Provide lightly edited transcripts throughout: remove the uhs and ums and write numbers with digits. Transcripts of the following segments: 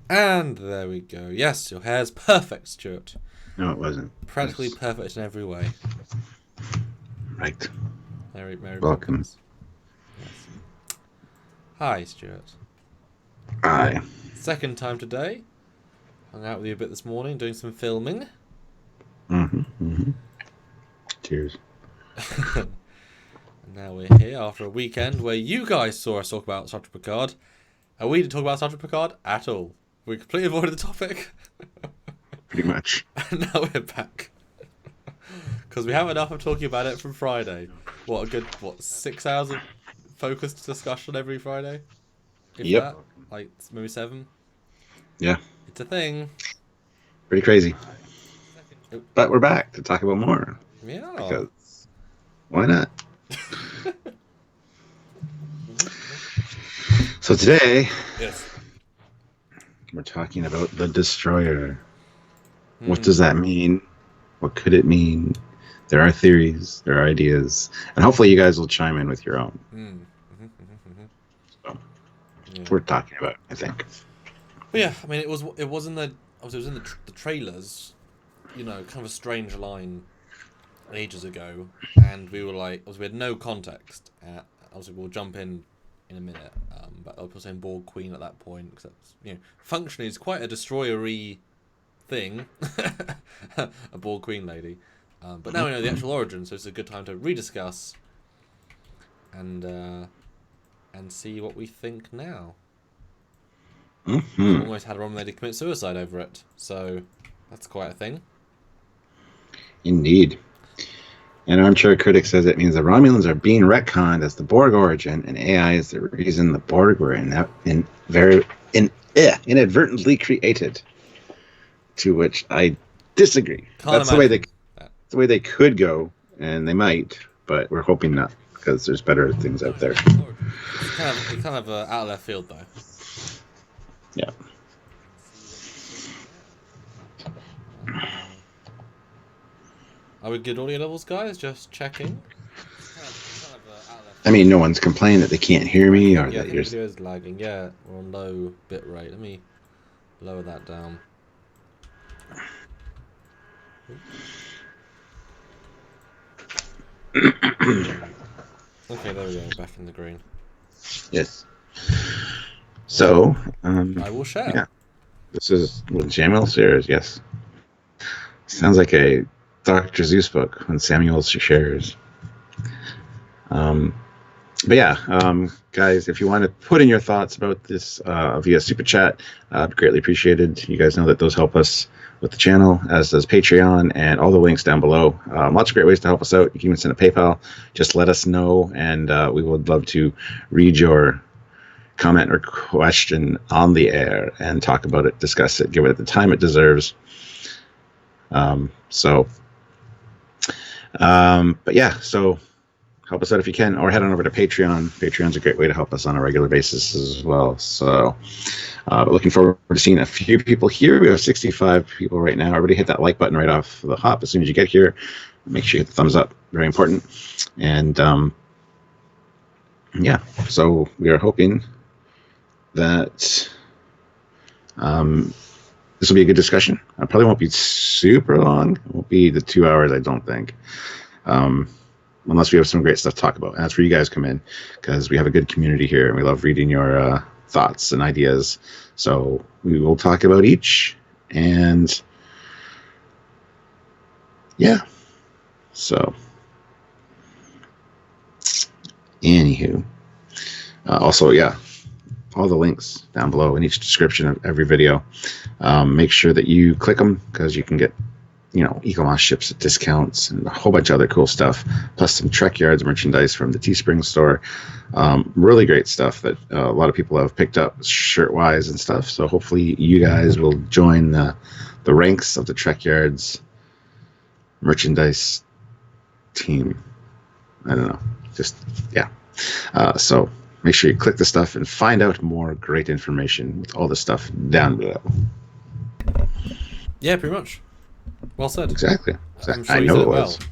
And there we go. Yes, your hair's perfect, Stuart. No, it wasn't. Practically perfect in every way. Right. Merry Welcome. Poppins. Yes. Hi, Stuart. Hi. Second time today. Hung out with you a bit this morning, doing some filming. Cheers. And now we're here after a weekend where you guys saw us talk about Star Trek PICARD, and we didn't talk about Star Trek PICARD at all. We completely avoided the topic. Pretty much. And now we're back. Because we have enough of talking about it from Friday. What, a good, 6 hours of focused discussion every Friday? If Yep. that? Like, maybe 7? Yeah. It's a thing. Pretty crazy. But we're back to talk about more. Yeah. Because why not? So today, Yes. we're talking about the Destroyer. What does that mean? What could it mean? There are theories, there are ideas, and hopefully you guys will chime in with your own. So, that's what we're talking about, I think. But yeah, I mean, it was in the obviously it was in the trailers, you know, kind of a strange line ages ago, and we were like, obviously we had no context. Obviously we'll jump in a minute, but I was saying Borg Queen at that point because that's, you know, functionally it's quite a destroyer-y thing, a Borg Queen lady. But now we know the actual origin, so it's a good time to rediscuss and see what we think now. We almost had a Roman lady commit suicide over it, so that's quite a thing. Indeed. An armchair critic says it means the Romulans are being retconned as the Borg origin, and AI is the reason the Borg were inadvertently created. To which I disagree. That's the way they could go, and they might, but we're hoping not, because there's better things out there. It's kind of out of left field, though. Yeah. Are we good audio levels, guys? Just checking. I mean, no one's complaining that they can't hear me or that the video is lagging. Yeah, we're on low bit rate. Let me lower that down. Okay, there we go. Back in the green. Yes. So, I will share. Yeah. This is Samuel Shares, yes. Sounds like a Dr. Zeus book when Samuel shares. But yeah, guys, if you want to put in your thoughts about this via Super Chat, greatly appreciated. You guys know that those help us with the channel, as does Patreon, and all the links down below. Lots of great ways to help us out. You can even send a PayPal. Just let us know, and we would love to read your comment or question on the air and talk about it, discuss it, give it the time it deserves. But yeah, so help us out if you can, or head on over to Patreon. Patreon's a great way to help us on a regular basis as well. So, but looking forward to seeing a few people here. We have 65 people right now. Everybody hit that like button right off the hop as soon as you get here. Make sure you hit the thumbs up. Very important. And yeah, so we are hoping that this will be a good discussion. I probably won't be super long. It won't be the 2 hours, I don't think. Unless we have some great stuff to talk about. And that's where you guys come in, because we have a good community here, and we love reading your thoughts and ideas. So we will talk about each, and yeah. So, anywho. Also, yeah, all the links down below in each description of every video. Make sure that you click them, because you can get, you know, Ecomos ships at discounts and a whole bunch of other cool stuff, plus some Trekyards merchandise from the Teespring store. Really great stuff that a lot of people have picked up shirt-wise and stuff. So hopefully you guys will join the ranks of the Trekyards merchandise team. I don't know. Just, yeah. So make sure you click the stuff and find out more great information with all the stuff down below. Yeah, pretty much. Well said. Exactly. I'm sure I you know said it it was. well.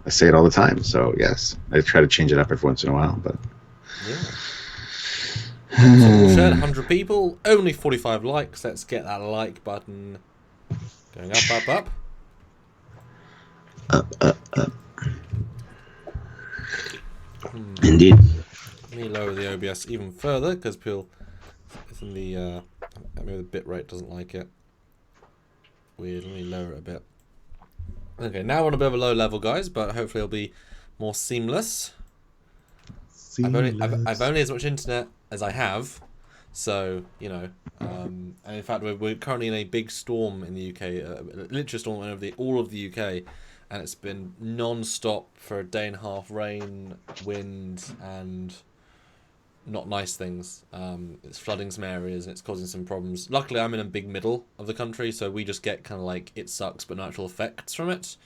I say it all the time, so yes. I try to change it up every once in a while, but yeah. So all shared, 100 people, only 45 likes. Let's get that like button going up, up, up. Up. Indeed. Let me lower the OBS even further because people, it's in the maybe the bitrate doesn't like it. Weird. Let me lower it a bit. Okay, now we're on a bit of a low level, guys, but hopefully it'll be more seamless. I've only as much internet as I have, so you know. And in fact, we're currently in a big storm in the UK, literally a storm over all of the UK, and it's been non-stop for a day and a half, rain, wind, and not nice things. It's flooding some areas and it's causing some problems. Luckily, I'm in a big middle of the country, so we just get kind of like it sucks, but no actual effects from it.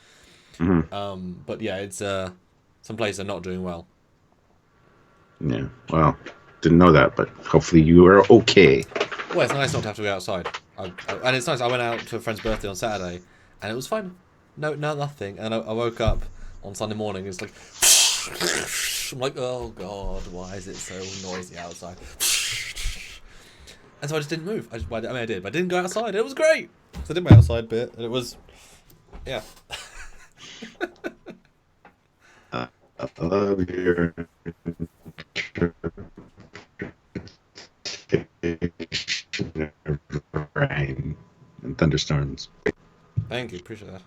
But yeah, it's some places are not doing well. Yeah, well, didn't know that, but hopefully you are okay. Well, it's nice not to have to go outside. And it's nice, I went out to a friend's birthday on Saturday, and it was fine. No, nothing. And I woke up on Sunday morning, it's like... I'm like, oh god, why is it so noisy outside? And so I just didn't move. I did, but I didn't go outside. It was great. So I did my outside bit, and it was... Yeah. I love your... rain and thunderstorms. Thank you, appreciate that.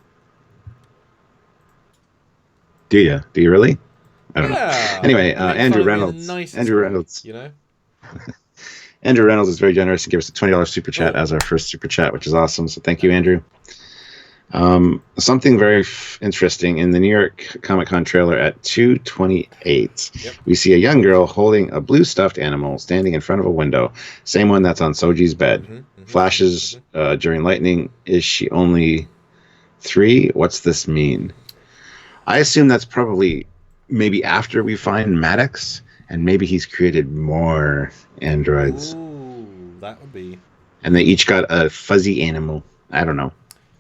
Do you? Do you really? I don't know. Anyway, You make Andrew fun of me in the Reynolds. nicest Andrew way, Reynolds. You know? Andrew Reynolds is very generous and gave us a $20 super chat as our first super chat, which is awesome. So thank you, Andrew. Something very interesting in the New York Comic Con trailer at 2:28. We see a young girl holding a blue stuffed animal standing in front of a window. Same one that's on Soji's bed. Flashes during lightning. Is she only 3? What's this mean? I assume that's probably maybe after we find Maddox, and maybe he's created more androids. Ooh, that would be... And they each got a fuzzy animal. I don't know.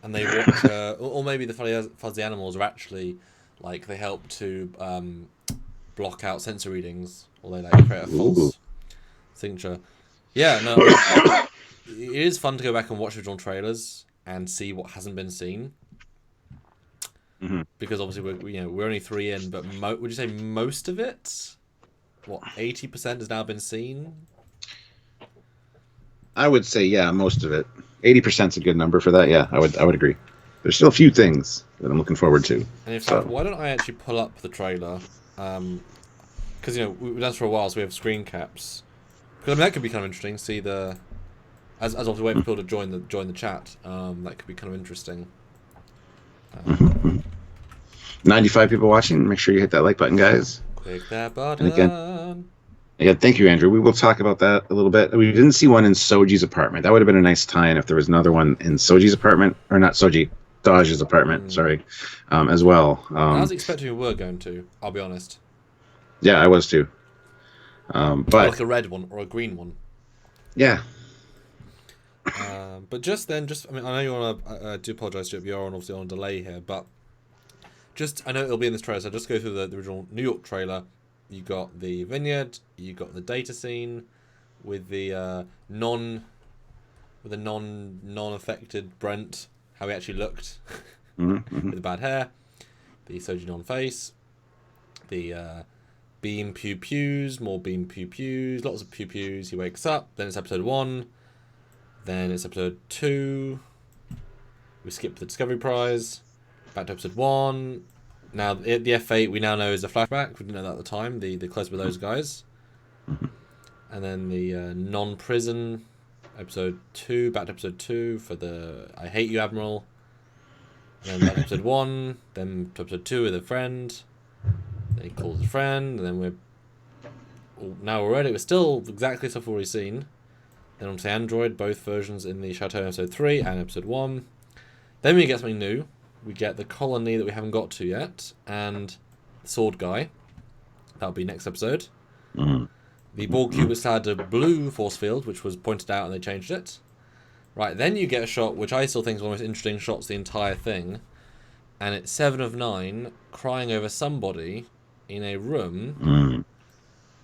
And they watch, or maybe the fuzzy animals are actually, like, they help to block out sensor readings, or they like create a false signature. Yeah, no, it is fun to go back and watch original trailers and see what hasn't been seen. Because obviously we're only 3 in, but would you say most of it? What, 80% has now been seen? I would say most of it. 80% is a good number for that. Yeah, I would agree. There's still a few things that I'm looking forward to. And in fact, why don't I actually pull up the trailer? Because we've done this for a while, so we have screen caps. Because I mean that could be kind of interesting. See the as obviously waiting for people to join the chat. That could be kind of interesting. 95 people watching. Make sure you hit that like button, guys. Click that button. And again, thank you, Andrew. We will talk about that a little bit. We didn't see one in Soji's apartment. That would have been a nice tie-in if there was another one in Soji's apartment, or not Soji, Daj's apartment. Sorry, as well. I was expecting we were going to. I'll be honest. Yeah, I was too. But like a red one or a green one. Yeah. But just then, I mean, I know you're on I do apologise to you, you're obviously on a delay here, but I know it'll be in this trailer, so just go through the original New York trailer. You got the vineyard, you got the data scene with the non-affected Brent, how he actually looked with the bad hair, the Soji non-face, the beam pew-pews, more beam pew-pews, lots of pew-pews. He wakes up, then it's episode 1, then it's episode 2, we skip the Discovery Prize, back to episode 1. Now, the F8 we now know is a flashback. We didn't know that at the time, the close with those guys. And then the non-prison, episode 2, back to episode 2 for the I Hate You, Admiral. And then back to episode 1, then to episode 2 with a friend. Then he calls a friend, and then now we're ready. We're still exactly stuff we've already seen. Then on to Android, both versions in the Chateau episode 3 and episode 1. Then we get something new. We get the colony that we haven't got to yet, and the sword guy. That'll be next episode. The Borg cube has had a blue force field, which was pointed out and they changed it. Right, then you get a shot, which I still think is one of the most interesting shots, the entire thing. And it's 7 of 9 crying over somebody in a room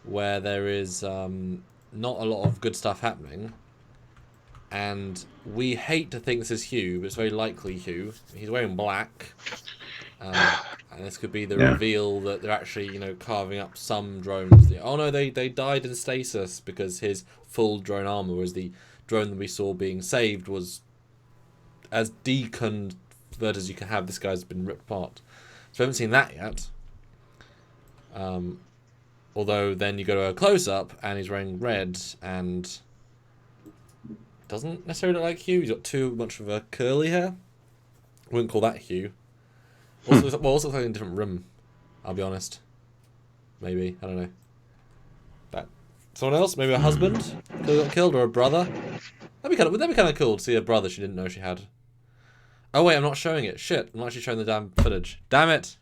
where there is not a lot of good stuff happening. And we hate to think this is Hugh, but it's very likely Hugh. He's wearing black. And this could be the reveal that they're actually, you know, carving up some drones. Oh no, they died in stasis because his full drone armor, whereas the drone that we saw being saved was as deconverted as you can have. This guy's been ripped apart. So we haven't seen that yet. Although then you go to a close-up and he's wearing red and doesn't necessarily look like Hugh. He's got too much of a curly hair. I wouldn't call that Hugh. Also, also looks like in a different room. I'll be honest. Maybe, I don't know. That someone else, maybe a husband who got killed, or a brother. Would that be kind of cool to see a brother she didn't know she had? Oh wait, I'm not showing it. Shit, I'm not actually showing the damn footage. Damn it!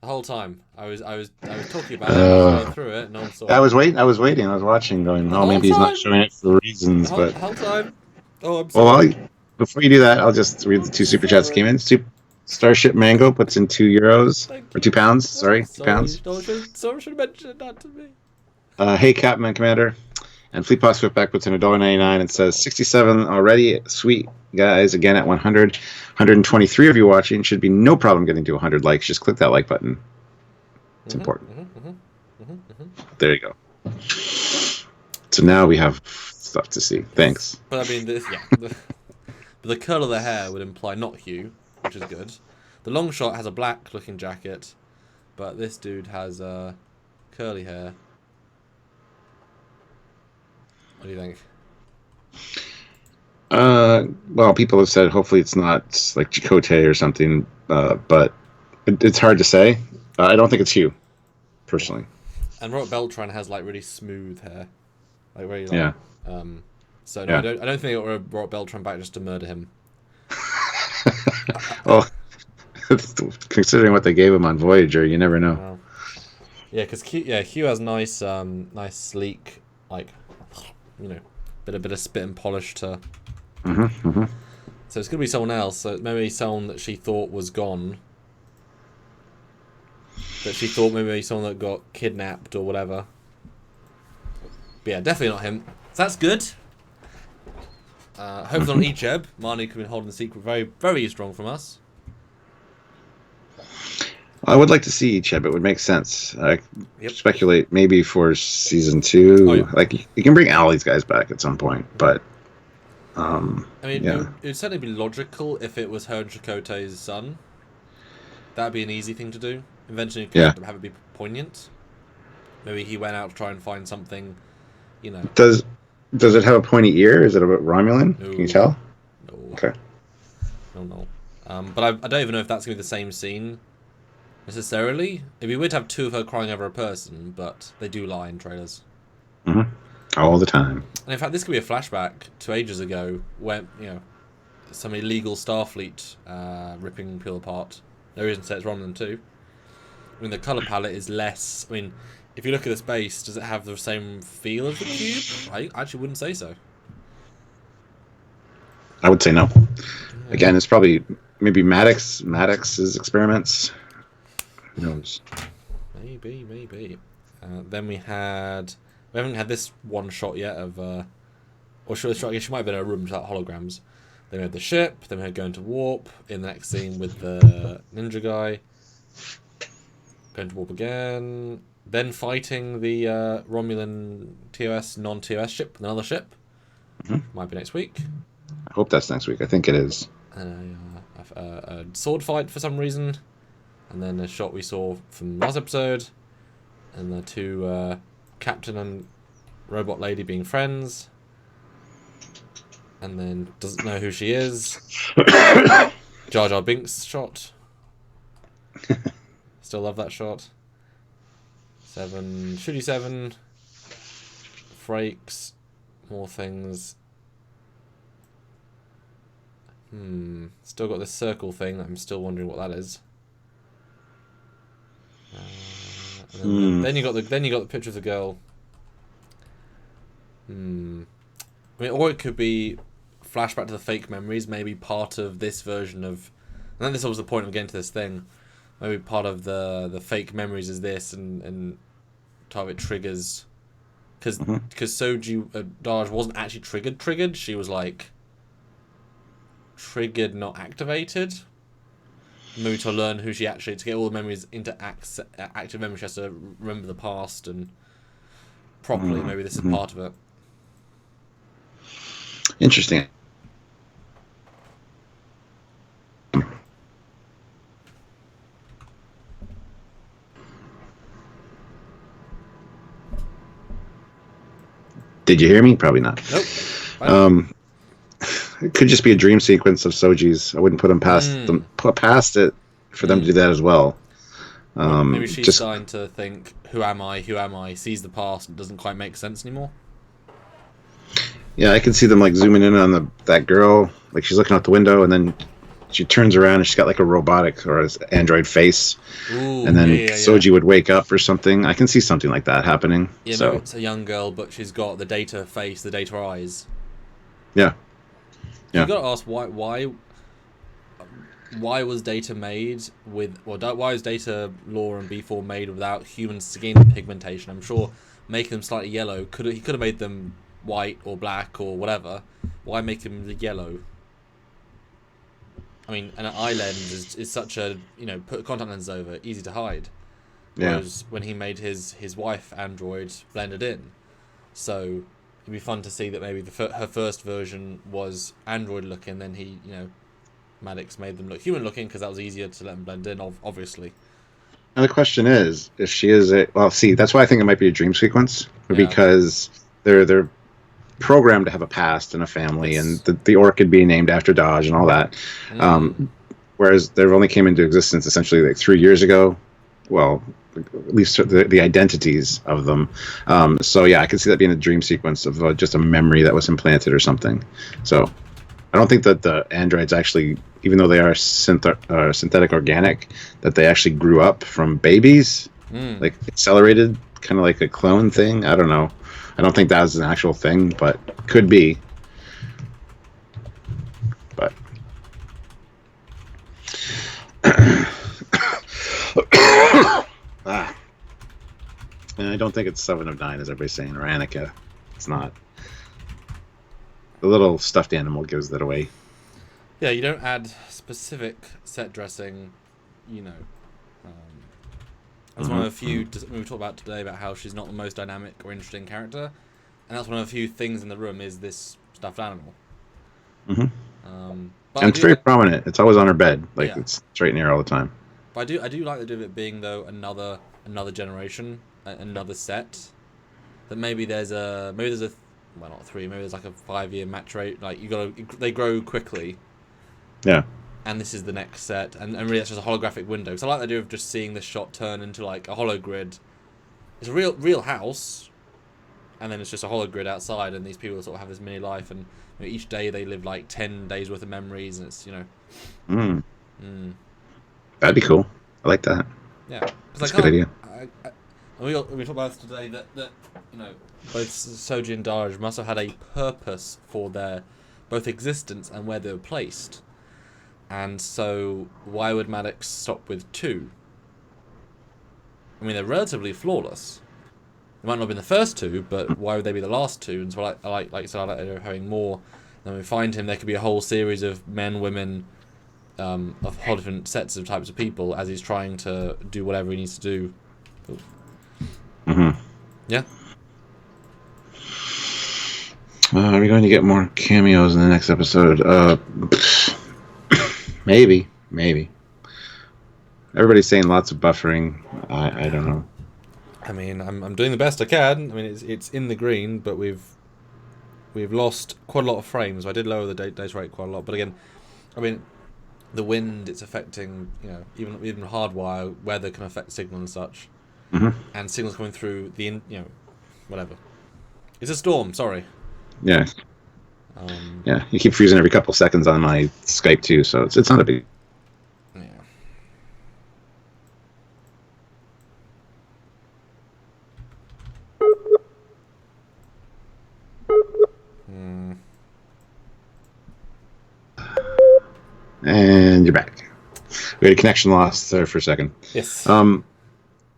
The whole time I was talking about it, going through it, and no one saw it. I was waiting. I was watching, going, oh, maybe he's not showing it for reasons, but. The whole time. Oh, I'm sorry. Well, before you do that, I'll just read the 2 super chats that came in. Starship Mango puts in €2 or £2. Sorry, £2. Someone should mention it, not to me. Hey, Capman Commander, and Fleetbox Swiftback puts in $1.99 and says 67 already. Sweet guys, again at 100, 123 of you watching. Should be no problem getting to 100 likes. Just click that like button. It's important. There you go. So now we have stuff to see. Thanks. But I mean, the curl of the hair would imply not Hugh, which is good. The long shot has a black looking jacket, but this dude has curly hair. What do you think? Well, people have said hopefully it's not like Chakotay or something, but it's hard to say. I don't think it's Hugh, personally. And Robert Beltran has like really smooth hair, like very like, yeah. So no, I don't think it were Robert Beltran back just to murder him. Well, considering what they gave him on Voyager, you never know. Wow. Yeah, because Hugh has nice, nice sleek, like, you know, bit of spit and polish to. So it's gonna be someone else. So maybe someone that she thought was gone. That she thought maybe someone that got kidnapped or whatever. But yeah, definitely not him. So that's good. Hopefully on Icheb. Marnie could be holding the secret very, very strong from us. I would like to see Icheb. It would make sense. I speculate maybe for season 2. Oh, yeah. Like you can bring Allie's guys back at some point, but I mean, it would certainly be logical if it was her and Chakotay's son. That'd be an easy thing to do. Eventually, you could have it be poignant. Maybe he went out to try and find something, you know. Does it have a pointy ear? Is it a bit Romulan? No. Can you tell? No. Okay. No. But I don't even know if that's going to be the same scene, necessarily. It'd be weird to have 2 of her crying over a person, but they do lie in trailers. All the time. And in fact, this could be a flashback to ages ago, when, you know, some illegal Starfleet ripping people apart. No reason to say it's Romulan too. I mean, the colour palette is less. I mean, if you look at the space, does it have the same feel as the cube? I actually wouldn't say so. I would say no. Again, it's probably maybe Maddox's experiments. Who knows? Maybe. Then we haven't had this one shot yet of, or should I guess she might have been in a room without holograms. Then we had the ship. Then we had going to warp in the next scene with the ninja guy. Going to warp again. Then fighting the Romulan TOS, non-TOS ship, another ship. Might be next week. I hope that's next week. I think it is. A sword fight for some reason. And then a shot we saw from last episode. And the 2 captain and robot lady being friends. And then doesn't know who she is. Jar Jar Binks shot. Still love that shot. 7 Shooty 7. Frakes. More things. Still got this circle thing. I'm still wondering what that is. Then you got the picture of the girl. I mean, or it could be flashback to the fake memories. Maybe part of this version of, and then this was the point of getting to this thing. Maybe part of the fake memories is this, and part of it triggers because Mm-hmm. Soji Daj wasn't actually triggered. She was like triggered, not activated. Maybe to learn who she actually, to get all the memories into active memory, she has to remember the past and properly. Maybe this is part of it. Interesting. Did you hear me? Probably not. Nope. It could just be a dream sequence of Soji's. I wouldn't put past it for them to do that as well. Maybe she's starting to think, who am I? Who am I? Sees the past and doesn't quite make sense anymore. Yeah, I can see them like zooming in on that girl. Like she's looking out the window, and then she turns around and she's got like a robotic or an android face. Ooh, and then Soji would wake up or something. I can see something like that happening. Yeah, so maybe it's a young girl, but she's got the data face, the data eyes. Yeah. You got to ask why was Data made with, why is Data Law and B4 made without human skin pigmentation? I'm sure making them slightly yellow he could have made them white or black or whatever. Why make them yellow? I mean, an eye lens is such a, put contact lenses over, easy to hide. Whereas when he made his wife android blended in, so it'd be fun to see that maybe her first version was android looking, then he, Maddox made them look human looking because that was easier to let them blend in, obviously. And the question is, if she is that's why I think it might be a dream sequence, because they're programmed to have a past and a family, and the orchid being named after Dodge and all that. Whereas they only came into existence essentially like 3 years ago. Well, at least the identities of them. So yeah, I can see that being a dream sequence of just a memory that was implanted or something. So I don't think that the androids actually, even though they are synthetic organic, that they actually grew up from babies, like accelerated, kind of like a clone thing. I don't know. I don't think that's an actual thing, but could be. But and I don't think it's 7 of 9, as everybody's saying, or Annika. It's not. The little stuffed animal gives that away. Yeah, you don't add specific set dressing, That's one of the few we talked about today about how she's not the most dynamic or interesting character, and that's one of the few things in the room is this stuffed animal. And But it's very prominent. It's always on her bed, it's right near all the time. But I do like the idea of it being though another generation, another set. That maybe there's a well, not 3, maybe there's like a 5-year match rate. Like they grow quickly. Yeah. And this is the next set, and really that's just a holographic window. Because I like the idea of just seeing this shot turn into like a hologrid. It's a real house, and then it's just a hologrid outside, and these people sort of have this mini life, and each day they live like 10 days worth of memories, and it's That'd be cool. I like that. Yeah, that's a good idea. We talked about this today that both Soji and Daraj must have had a purpose for their both existence and where they were placed. And so, why would Maddox stop with 2? I mean, they're relatively flawless. They might not have been the first 2, but why would they be the last 2? And so, like you said, I like having more. And when we find him, there could be a whole series of men, women, of whole different sets of types of people as he's trying to do whatever he needs to do. Yeah. Are we going to get more cameos in the next episode? Maybe. Everybody's saying lots of buffering. I don't know. I mean, I'm doing the best I can. I mean, it's in the green, but we've lost quite a lot of frames. I did lower the data rate quite a lot, but again, I mean, the wind, it's affecting, even hardwire, weather can affect signal and such, and signals coming through whatever. It's a storm. Sorry. Yeah. Yeah, you keep freezing every couple seconds on my Skype too, so it's not a big. Yeah. And you're back. We had a connection loss there for a second. Yes.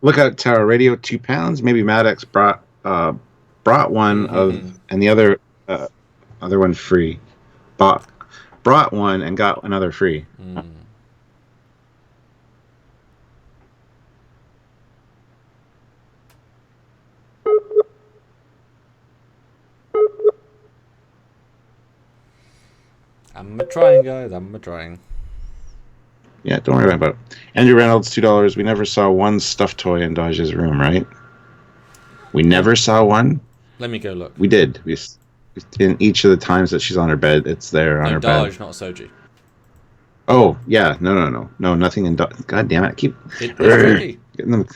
Lookout Tower Radio, £2. Maybe Maddox brought brought one of, and the other one free. Brought one and got another free. I'm trying, guys. I'm trying. Yeah, don't worry about it. Andrew Reynolds, $2. We never saw one stuffed toy in Dodge's room, right? We never saw one. Let me go look. We did. We in each of the times that she's on her bed, it's there on her Dodge, bed. not Soji. Oh yeah, no, nothing in Dodge. God damn it! I keep getting them.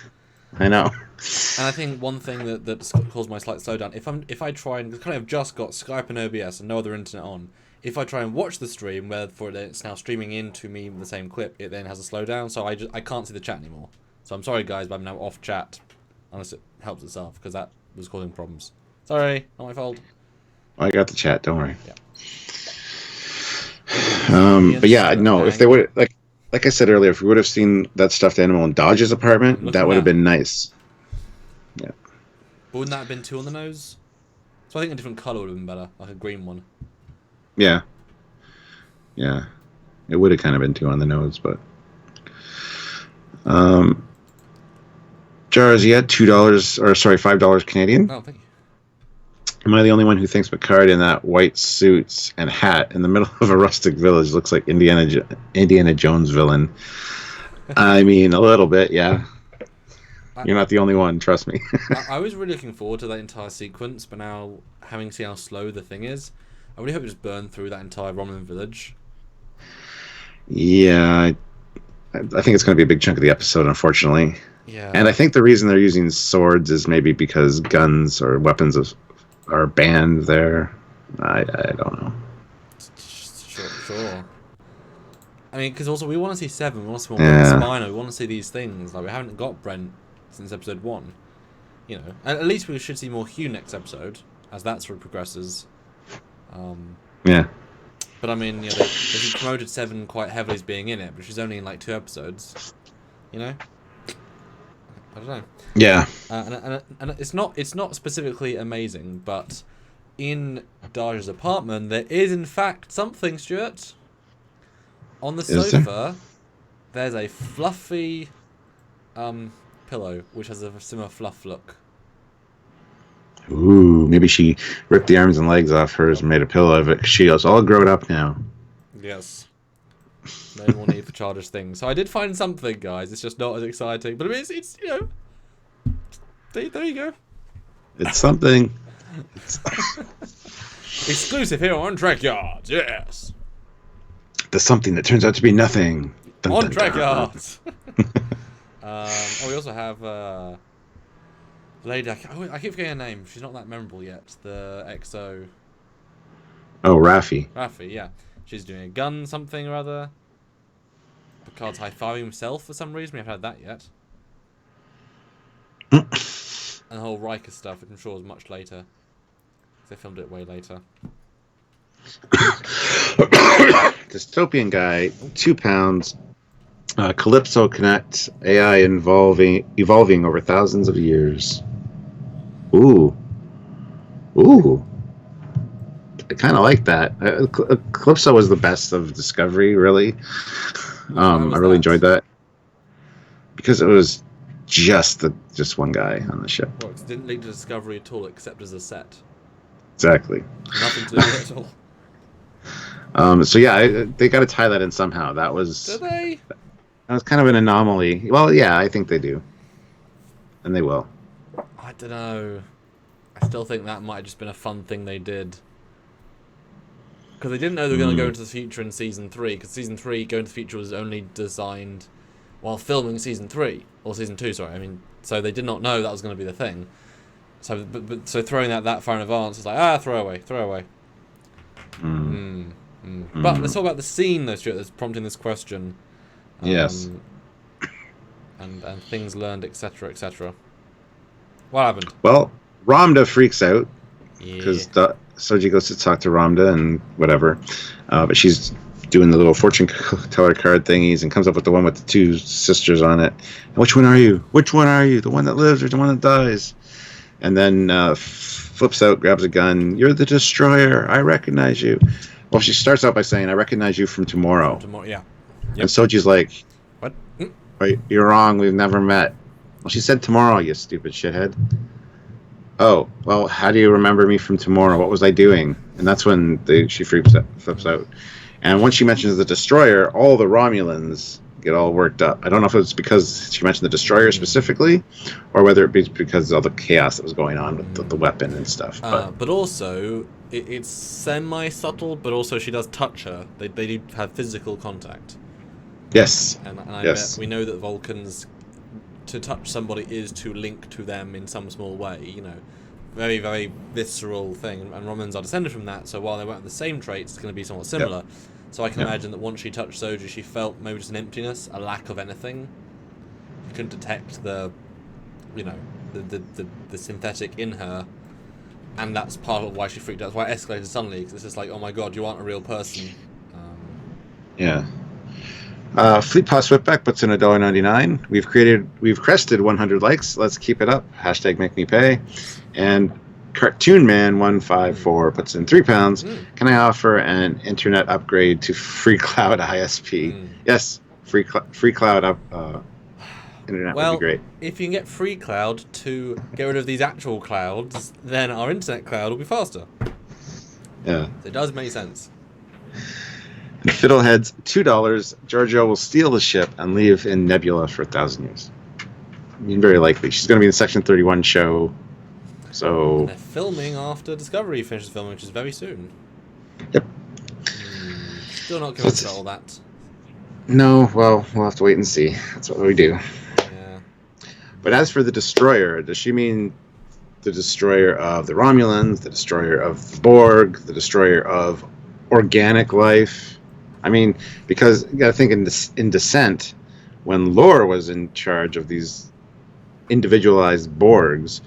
I know. And I think one thing that caused my slight slowdown, if I try and kind of just got Skype and OBS and no other internet on, if I try and watch the stream, where it's now streaming into me with the same clip, it then has a slowdown, so I can't see the chat anymore. So I'm sorry guys, but I'm now off chat, unless it helps itself, because that was causing problems. Sorry, not my fault. I got the chat. Don't worry. Yeah. But yeah, no. If they would like I said earlier, if we would have seen that stuffed animal in Dodge's apartment, that would have been nice. Yeah. But wouldn't that have been 2 on the nose? So I think a different colour would have been better, like a green one. Yeah. Yeah. It would have kind of been 2 on the nose, but Jars, you had $5 Canadian. Oh, thank you. Am I the only one who thinks Picard in that white suits and hat in the middle of a rustic village looks like Indiana Jones villain? I mean, a little bit, yeah. You're not the only one, trust me. I was really looking forward to that entire sequence, but now, having seen how slow the thing is, I really hope it just burned through that entire Romulan village. Yeah, I think it's going to be a big chunk of the episode, unfortunately. Yeah. And I think the reason they're using swords is maybe because guns or weapons are banned there. I don't know. Sure. I mean, because also we want to see Seven, we want to see more Brent Spiner, we want to see these things. Like, we haven't got Brent since episode 1. You know, at least we should see more Hugh next episode, as that sort of progresses. Yeah. But I mean, you know, they've promoted Seven quite heavily as being in it, but she's only in like 2 episodes. You know? I don't know. Yeah. And it's not specifically amazing, but in Darja's apartment there is in fact something, Stuart. On the sofa, there's a fluffy pillow which has a similar fluff look. Ooh, maybe she ripped the arms and legs off hers and made a pillow of it. She goes all grown up now. Yes. No more need for childish things. So I did find something, guys. It's just not as exciting, but I mean, it's you know, there you go. It's something. Exclusive here on Trekyards. Yes. There's something that turns out to be nothing. Dun, on Trekyards. We also have lady. I keep forgetting her name. She's not that memorable yet. The XO. Oh, Raffi. Raffi, yeah. She's doing a gun something or other. Picard's high-fiving himself for some reason. We haven't had that yet. And the whole Riker stuff, which I'm sure is much later. They filmed it way later. Dystopian guy, £2. Calypso Connect, AI evolving over thousands of years. Ooh. I kind of like that. Calypso was the best of Discovery, really. I really enjoyed that because it was just one guy on the ship. Well, it didn't lead to Discovery at all, except as a set. Exactly. Nothing to do with it at all. So yeah, they got to tie that in somehow. That was. Do they? That was kind of an anomaly. Well, yeah, I think they do, and they will. I don't know. I still think that might have just been a fun thing they did. Because they didn't know they were going to go into the future in Season 3, because Season 3, Going to the Future, was only designed while filming Season 3. Or Season 2, sorry. I mean, so they did not know that was going to be the thing. So so throwing that far in advance, it's like, throw away. But let's talk about the scene, though, Stuart, that's prompting this question. Yes. And things learned, etc., etc. What happened? Well, Ramda freaks out. Because Yeah. Soji goes to talk to Ramda and whatever, but she's doing the little fortune teller card thingies and comes up with the one with the 2 sisters on it. And which one are you? The one that lives or the one that dies? And then flips out, grabs a gun. You're the destroyer. I recognize you. Well, she starts out by saying, I recognize you from tomorrow. Yeah. Yep. And Soji's like, What? Wait, you're wrong. We've never met. Well, she said tomorrow, you stupid shithead. Oh, well, how do you remember me from tomorrow? What was I doing? And that's when she flips out. And once she mentions the destroyer, all the Romulans get all worked up. I don't know if it's because she mentioned the destroyer specifically, or whether it be because of all the chaos that was going on with the weapon and stuff. But also, it's semi-subtle, but also she does touch her. They do have physical contact. Yes. And I bet we know that Vulcans, to touch somebody is to link to them in some small way, you know. Very, very visceral thing. And Romulans are descended from that, so while they won't have the same traits, it's going to be somewhat similar. Yep. So I can imagine that once she touched Soji, she felt maybe just an emptiness, a lack of anything. She couldn't detect the synthetic in her. And that's part of why she freaked out. That's why it escalated suddenly, because it's just like, oh my god, you aren't a real person. Yeah. Fleet Pass Whipback puts in $1.99. We've crested 100 likes. Let's keep it up. # make me pay. And Cartoon Man 154 puts in £3. Can I offer an internet upgrade to free cloud ISP? Yes, free cloud internet would be great. If you can get free cloud to get rid of these actual clouds, then our internet cloud will be faster. Yeah, so it does make sense. And Fiddleheads $2. Giorgio will steal the ship and leave in Nebula for 1,000 years. I mean, very likely. She's going to be in the Section 31 show. So and they're filming after Discovery finishes filming, which is very soon. Yep. Still not convinced about all that. No, well, we'll have to wait and see. That's what we do. Yeah. But as for the destroyer, does she mean the destroyer of the Romulans, the destroyer of the Borg, the destroyer of organic life? I mean, because you got to think in Descent, when Lore was in charge of these individualized Borgs,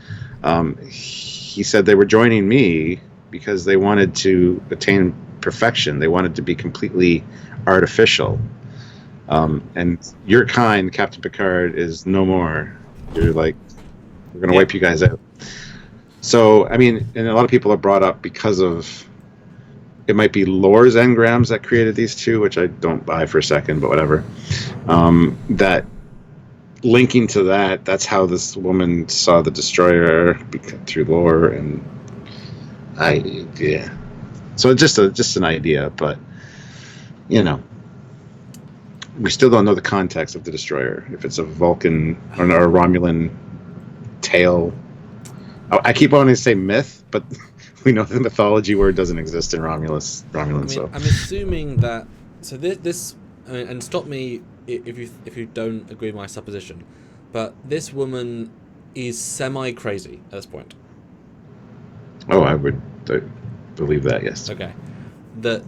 he said they were joining me because they wanted to attain perfection. They wanted to be completely artificial. And your kind, Captain Picard, is no more. You're like, we're going to wipe you guys out. So, I mean, and a lot of people have brought up because of, it might be Lore's engrams that created these two, which I don't buy for a second, but whatever. That linking to that's how this woman saw the destroyer through Lore, and so just an idea, but you know, we still don't know the context of the destroyer, if it's a Vulcan or a Romulan tale. I keep wanting to say myth, but we know the mythology word doesn't exist in Romulus. So I'm assuming that. So this and stop me if you don't agree with my supposition, but this woman is semi-crazy at this point. Oh, I would believe that. Yes. Okay. That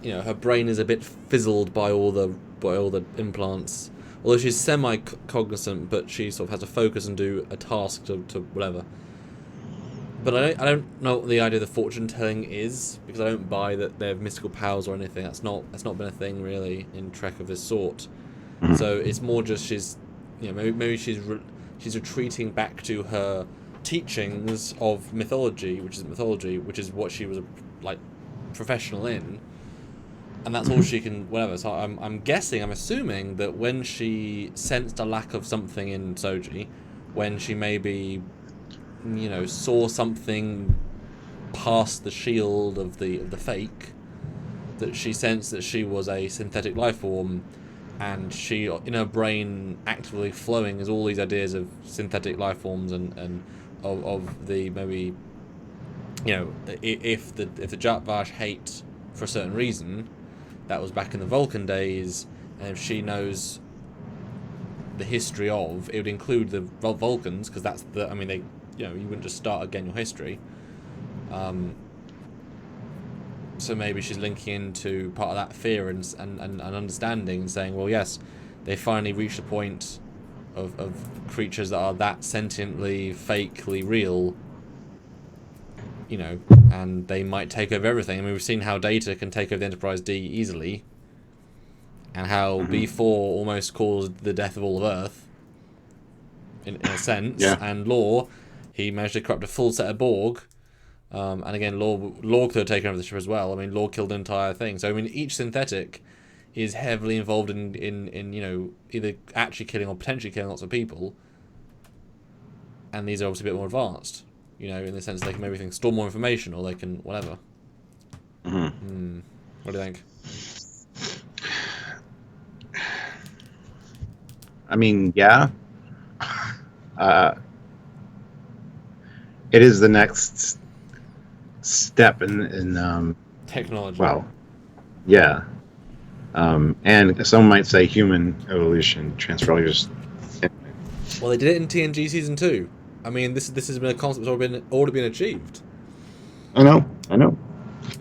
her brain is a bit fizzled by all the implants. Although she's semi-cognizant, but she sort of has to focus and do a task to whatever. But I don't know what the idea of the fortune telling is, because I don't buy that they have mystical powers or anything. That's not been a thing really in Trek of this sort. Mm-hmm. So it's more just she's, maybe she's retreating back to her teachings of mythology, which is what she was like professional in, and that's all she can whatever. So I'm assuming that when she sensed a lack of something in Soji, when she maybe saw something past the shield of the fake, that she sensed that she was a synthetic life form, and she in her brain actively flowing is all these ideas of synthetic life forms and of the maybe if the Jatvash hate for a certain reason, that was back in the Vulcan days, and if she knows the history of, it would include the Vulcans, because that's they you wouldn't just start again your history. So maybe she's linking into part of that fear and understanding, and saying, well, yes, they finally reached a point of creatures that are that sentiently, fakely real, and they might take over everything. I mean, we've seen how Data can take over the Enterprise D easily, and how B4 almost caused the death of all of Earth, in a sense, and Lore, he managed to corrupt a full set of Borg, And again, Law could have taken over the ship as well. I mean, Law killed the entire thing. So I mean, each synthetic is heavily involved in either actually killing or potentially killing lots of people. And these are obviously a bit more advanced, in the sense they can maybe store more information or they can whatever. Mm-hmm. What do you think? I mean, yeah. It is the next step in Technology. well, yeah. And some might say human evolution, transfer. Well, they did it in TNG season 2. I mean, this has been a concept that's already been achieved. I know.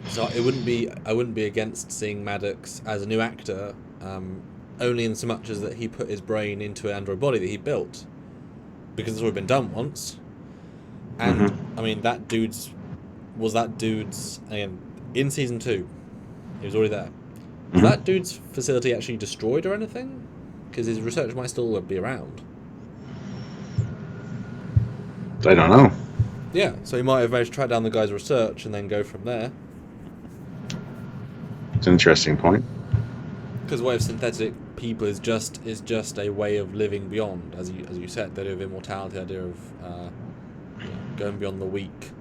So I wouldn't be against seeing Maddox as a new actor, only in so much as that he put his brain into an android body that he built, because it's already been done once. And I mean, that dude's again in season 2. He was already there. Was that dude's facility actually destroyed or anything? Because his research might still be around. I don't know. Yeah, so he might have managed to track down the guy's research and then go from there. It's an interesting point. Because what if synthetic people is just a way of living beyond, as you said, the idea of immortality, the idea of going beyond the weak,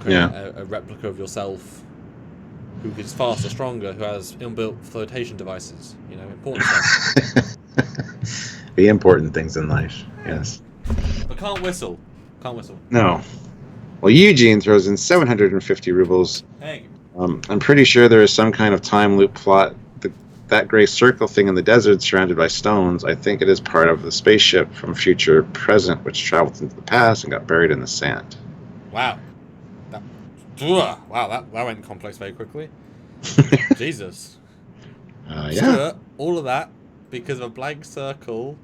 creating a replica of yourself, who is faster, stronger, who has inbuilt flotation devices. Important stuff. The important things in life, yes. But can't whistle. No. Well, Eugene throws in 750 rubles. Hey. I'm pretty sure there is some kind of time loop plot. That gray circle thing in the desert surrounded by stones, I think it is part of the spaceship from future present, which traveled into the past and got buried in the sand. Wow. That went complex very quickly. Jesus. Yeah. So, all of that because of a blank circle.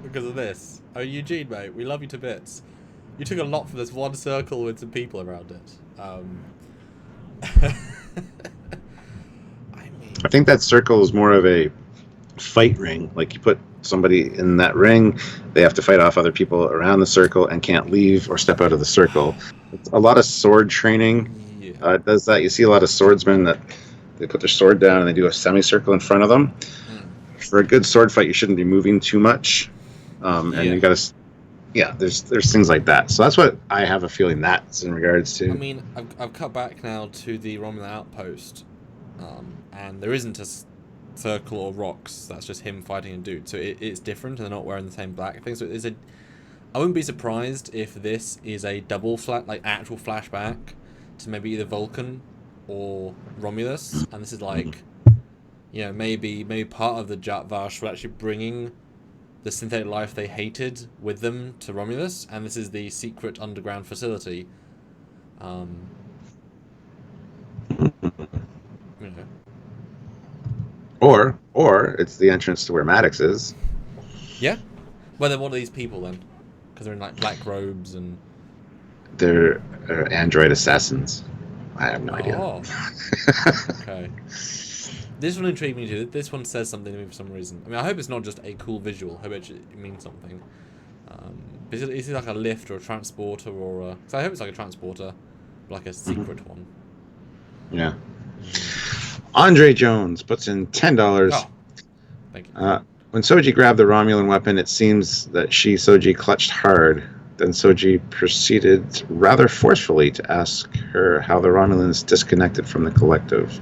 Because of this. Oh, Eugene, mate, we love you to bits. You took a lot from this one circle with some people around it. I think that circle is more of a fight ring. Like, you put somebody in that ring, they have to fight off other people around the circle and can't leave or step out of the circle. It's a lot of sword training does that. You see a lot of swordsmen that they put their sword down and they do a semicircle in front of them. For a good sword fight, you shouldn't be moving too much. And you got to... Yeah, there's things like that. So that's what I have a feeling that's in regards to. I mean, I've cut back now to the Romulan outpost, and there isn't a circle or rocks. That's just him fighting a dude. So it's different, and they're not wearing the same black thing. So I wouldn't be surprised if this is a double actual flashback to maybe either Vulcan or Romulus, and this is like, maybe part of the Jatvash were actually bringing the synthetic life they hated with them to Romulus, and this is the secret underground facility. Or it's the entrance to where Maddox is. Yeah. Well, then what are these people then? Because they're in like black robes and... They're android assassins. I have no idea. Oh. Okay. This one intrigued me too. This one says something to me for some reason. I mean, I hope it's not just a cool visual. I hope it means something. Is it like a lift or a transporter or a... So I hope it's like a transporter, like a secret one. Yeah. Andre Jones puts in $10. Oh, thank you. When Soji grabbed the Romulan weapon, it seems that Soji clutched hard. Then Soji proceeded rather forcefully to ask her how the Romulans disconnected from the collective.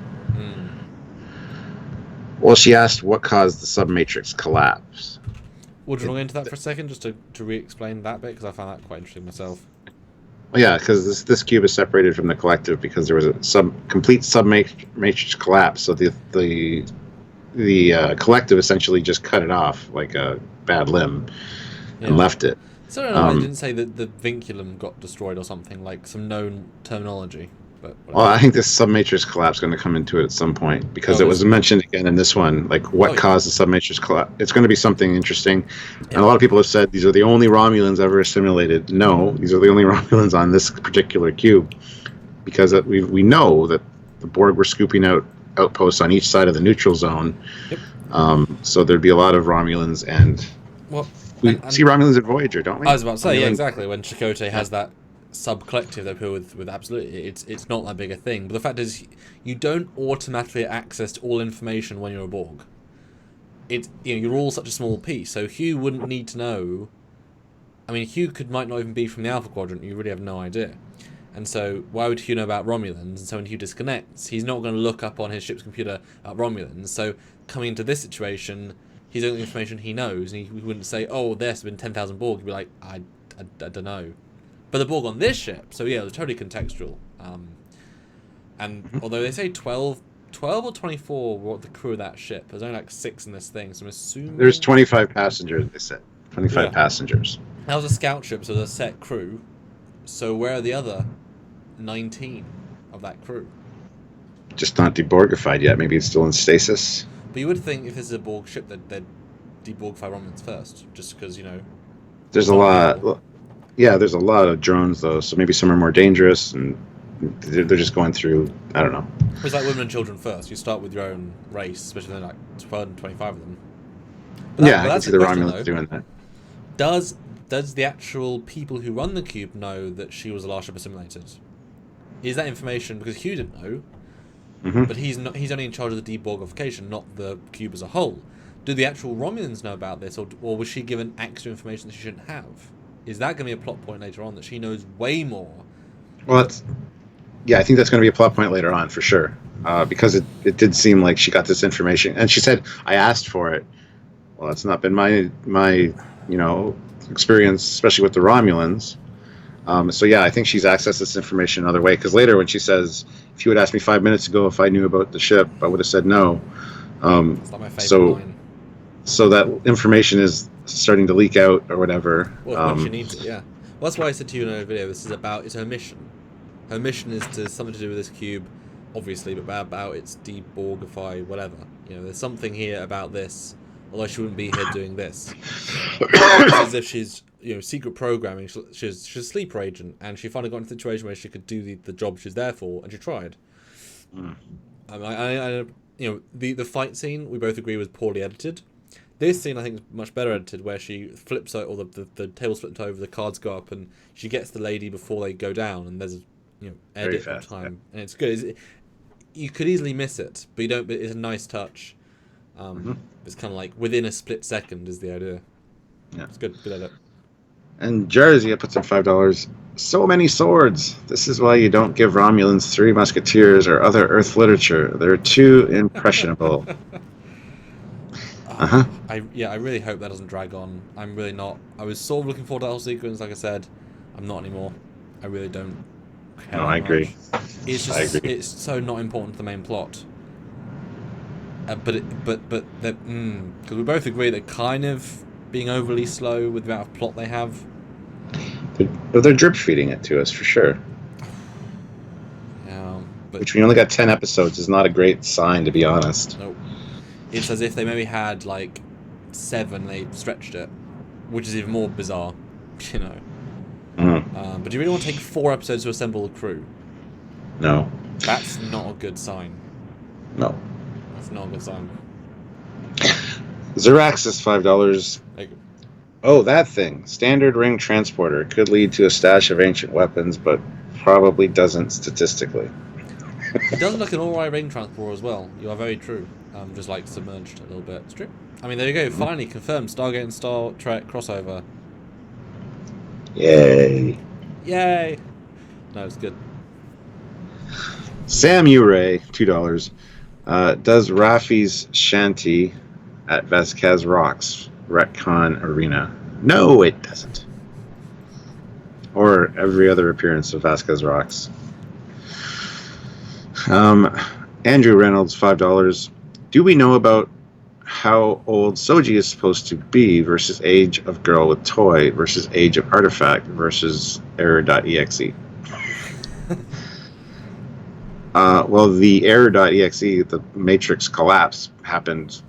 Well, she asked what caused the submatrix collapse. Would you want to go into that for a second, just to re-explain that bit, because I found that quite interesting myself. Well, yeah, because this cube is separated from the collective because there was a complete submatrix collapse. So the collective essentially just cut it off like a bad limb and left it. So I didn't say that the vinculum got destroyed or something, like some known terminology. But well, I think this submatrix collapse is going to come into it at some point because it was mentioned again in this one. Like, what caused the submatrix collapse? It's going to be something interesting. And a lot of people have said these are the only Romulans ever assimilated. No, these are the only Romulans on this particular cube because we know that the Borg were scooping out outposts on each side of the neutral zone. Yep. So there'd be a lot of Romulans and... Well, we see Romulans at Voyager, don't we? I was about to say, yeah, exactly. When Chakotay has that sub-collective that people with absolutely, it's not that big a thing. But the fact is, you don't automatically access all information when you're a Borg. You're all such a small piece, so Hugh wouldn't need to know. I mean, Hugh might not even be from the Alpha Quadrant. You really have no idea. And so, why would Hugh know about Romulans? And so when Hugh disconnects, he's not going to look up on his ship's computer at Romulans. So coming into this situation, he's only information he knows, and he wouldn't say, "Oh, there's been 10,000 Borg." He'd be like, "I don't know." But the Borg on this ship, so yeah, it was totally contextual. And although they say 12 or 24 were the crew of that ship, there's only like 6 in this thing, so I'm assuming... There's 25 passengers, they said. 25 passengers. That was a scout ship, so there's a set crew. So where are the other 19 of that crew? Just not deborgified yet. Maybe it's still in stasis. But you would think if this is a Borg ship, they'd deborgify Romulans first, just because, There's a lot... Yeah, there's a lot of drones, though, so maybe some are more dangerous, and they're just going through, I don't know. It's like women and children first. You start with your own race, especially when there are like 12 and 25 of them. I can see the Romulans doing that. Does the actual people who run the cube know that she was the last ship assimilated? Is that information, because Hugh didn't know, but he's only in charge of the deborgification, not the cube as a whole. Do the actual Romulans know about this, or was she given extra information that she shouldn't have? Is that going to be a plot point later on, that she knows way more? Well, I think that's going to be a plot point later on for sure, because it did seem like she got this information, and she said, "I asked for it." Well, that's not been my experience, especially with the Romulans. So yeah, I think she's accessed this information another way. Because later, when she says, "If you had asked me 5 minutes ago if I knew about the ship, I would have said no." It's not my favorite line. So that information is starting to leak out or whatever. Well, when she needs it, yeah. Well, that's why I said to you in a video, it's her mission. Her mission is something to do with this cube, obviously, but about its deborgify, whatever. There's something here about this, although she wouldn't be here doing this. It's as if she's, secret programming. She's a sleeper agent, and she finally got into a situation where she could do the job she's there for, and she tried. The fight scene, we both agree, was poorly edited. This scene, I think, is much better edited, where she flips out, or the table's flipped over, the cards go up, and she gets the lady before they go down, and there's edit of time, and it's good. You could easily miss it, but you don't. But it's a nice touch. It's kind of like within a split second is the idea. Yeah, it's good edit. And Jersey, I put some $5. So many swords. This is why you don't give Romulans 3 Musketeers or other Earth literature. They're too impressionable. I really hope that doesn't drag on. I'm really not. I was sort of looking forward to that whole sequence, like I said. I'm not anymore. I really don't care. No, I agree. It's just it's so not important to the main plot. But because we both agree that kind of being overly slow with the amount of plot they have. They're drip feeding it to us for sure. Yeah, but which we only got 10 episodes is not a great sign, to be honest. Nope. It's as if they maybe had like 7, they stretched it, which is even more bizarre, But do you really want to take 4 episodes to assemble a crew? No. That's not a good sign. No. That's not a good sign. Zeraxis, $5. Oh, that thing. Standard ring transporter. Could lead to a stash of ancient weapons, but probably doesn't statistically. It does look an alright ring transporter as well. You are very true. Just like submerged a little bit. It's true. I mean, there you go. Finally confirmed. Stargate and Star Trek crossover. Yay. Yay. No, it's good. Sam Uray, $2. Does Rafi's shanty at Vasquez Rocks retcon Arena? No, it doesn't. Or every other appearance of Vasquez Rocks. Andrew Reynolds, $5. Do we know about how old Soji is supposed to be versus age of girl with toy versus age of artifact versus error.exe? Well, the error.exe, the Matrix collapse, happened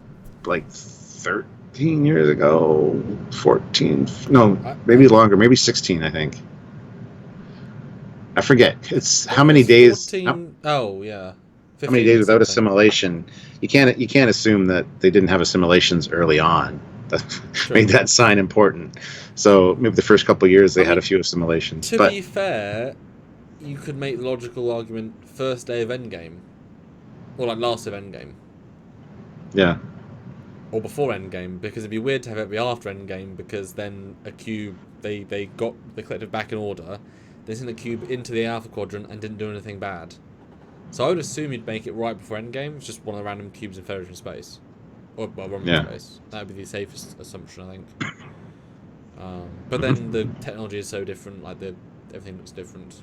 like 13 years ago, 14, no, maybe longer, maybe 16, I think. I forget. It's how many days? 14, oh yeah. How many days without assimilation? You can't assume that they didn't have assimilations early on. made that sign important. So maybe the first couple of years they had a few assimilations. To but be fair, you could make the logical argument first day of Endgame, or like last of Endgame. Yeah. Or before Endgame, because it'd be weird to have it be after Endgame, because then a cube, they got the collective back in order, they sent a cube into the Alpha Quadrant and didn't do anything bad. So I would assume you'd make it right before Endgame. It's just one of the random cubes in Federation space. Or, well, Romulan space. That would be the safest assumption, I think. But then the technology is so different, like everything looks different.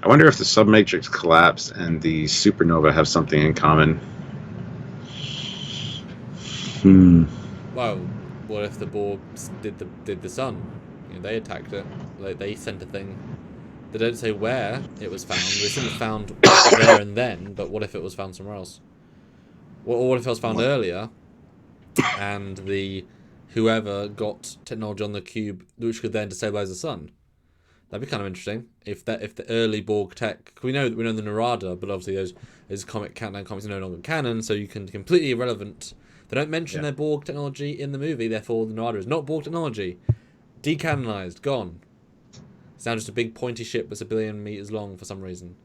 I wonder if the submatrix collapse and the supernova have something in common. Well, what if the Borg did the sun? You know, they attacked it. Like, they sent a thing. They don't say where it was found. They shouldn't have found there and then. But what if it was found somewhere else? Or what if it was found earlier, and whoever got technology on the cube, which could then destabilize the sun? That'd be kind of interesting. If the early Borg tech, we know the Narada, but obviously those countdown comics are no longer canon, so you can completely irrelevant. They don't mention their Borg technology in the movie, therefore the Narada is not Borg technology. Decanonized, gone. It's now just a big pointy ship that's 1 billion meters long for some reason.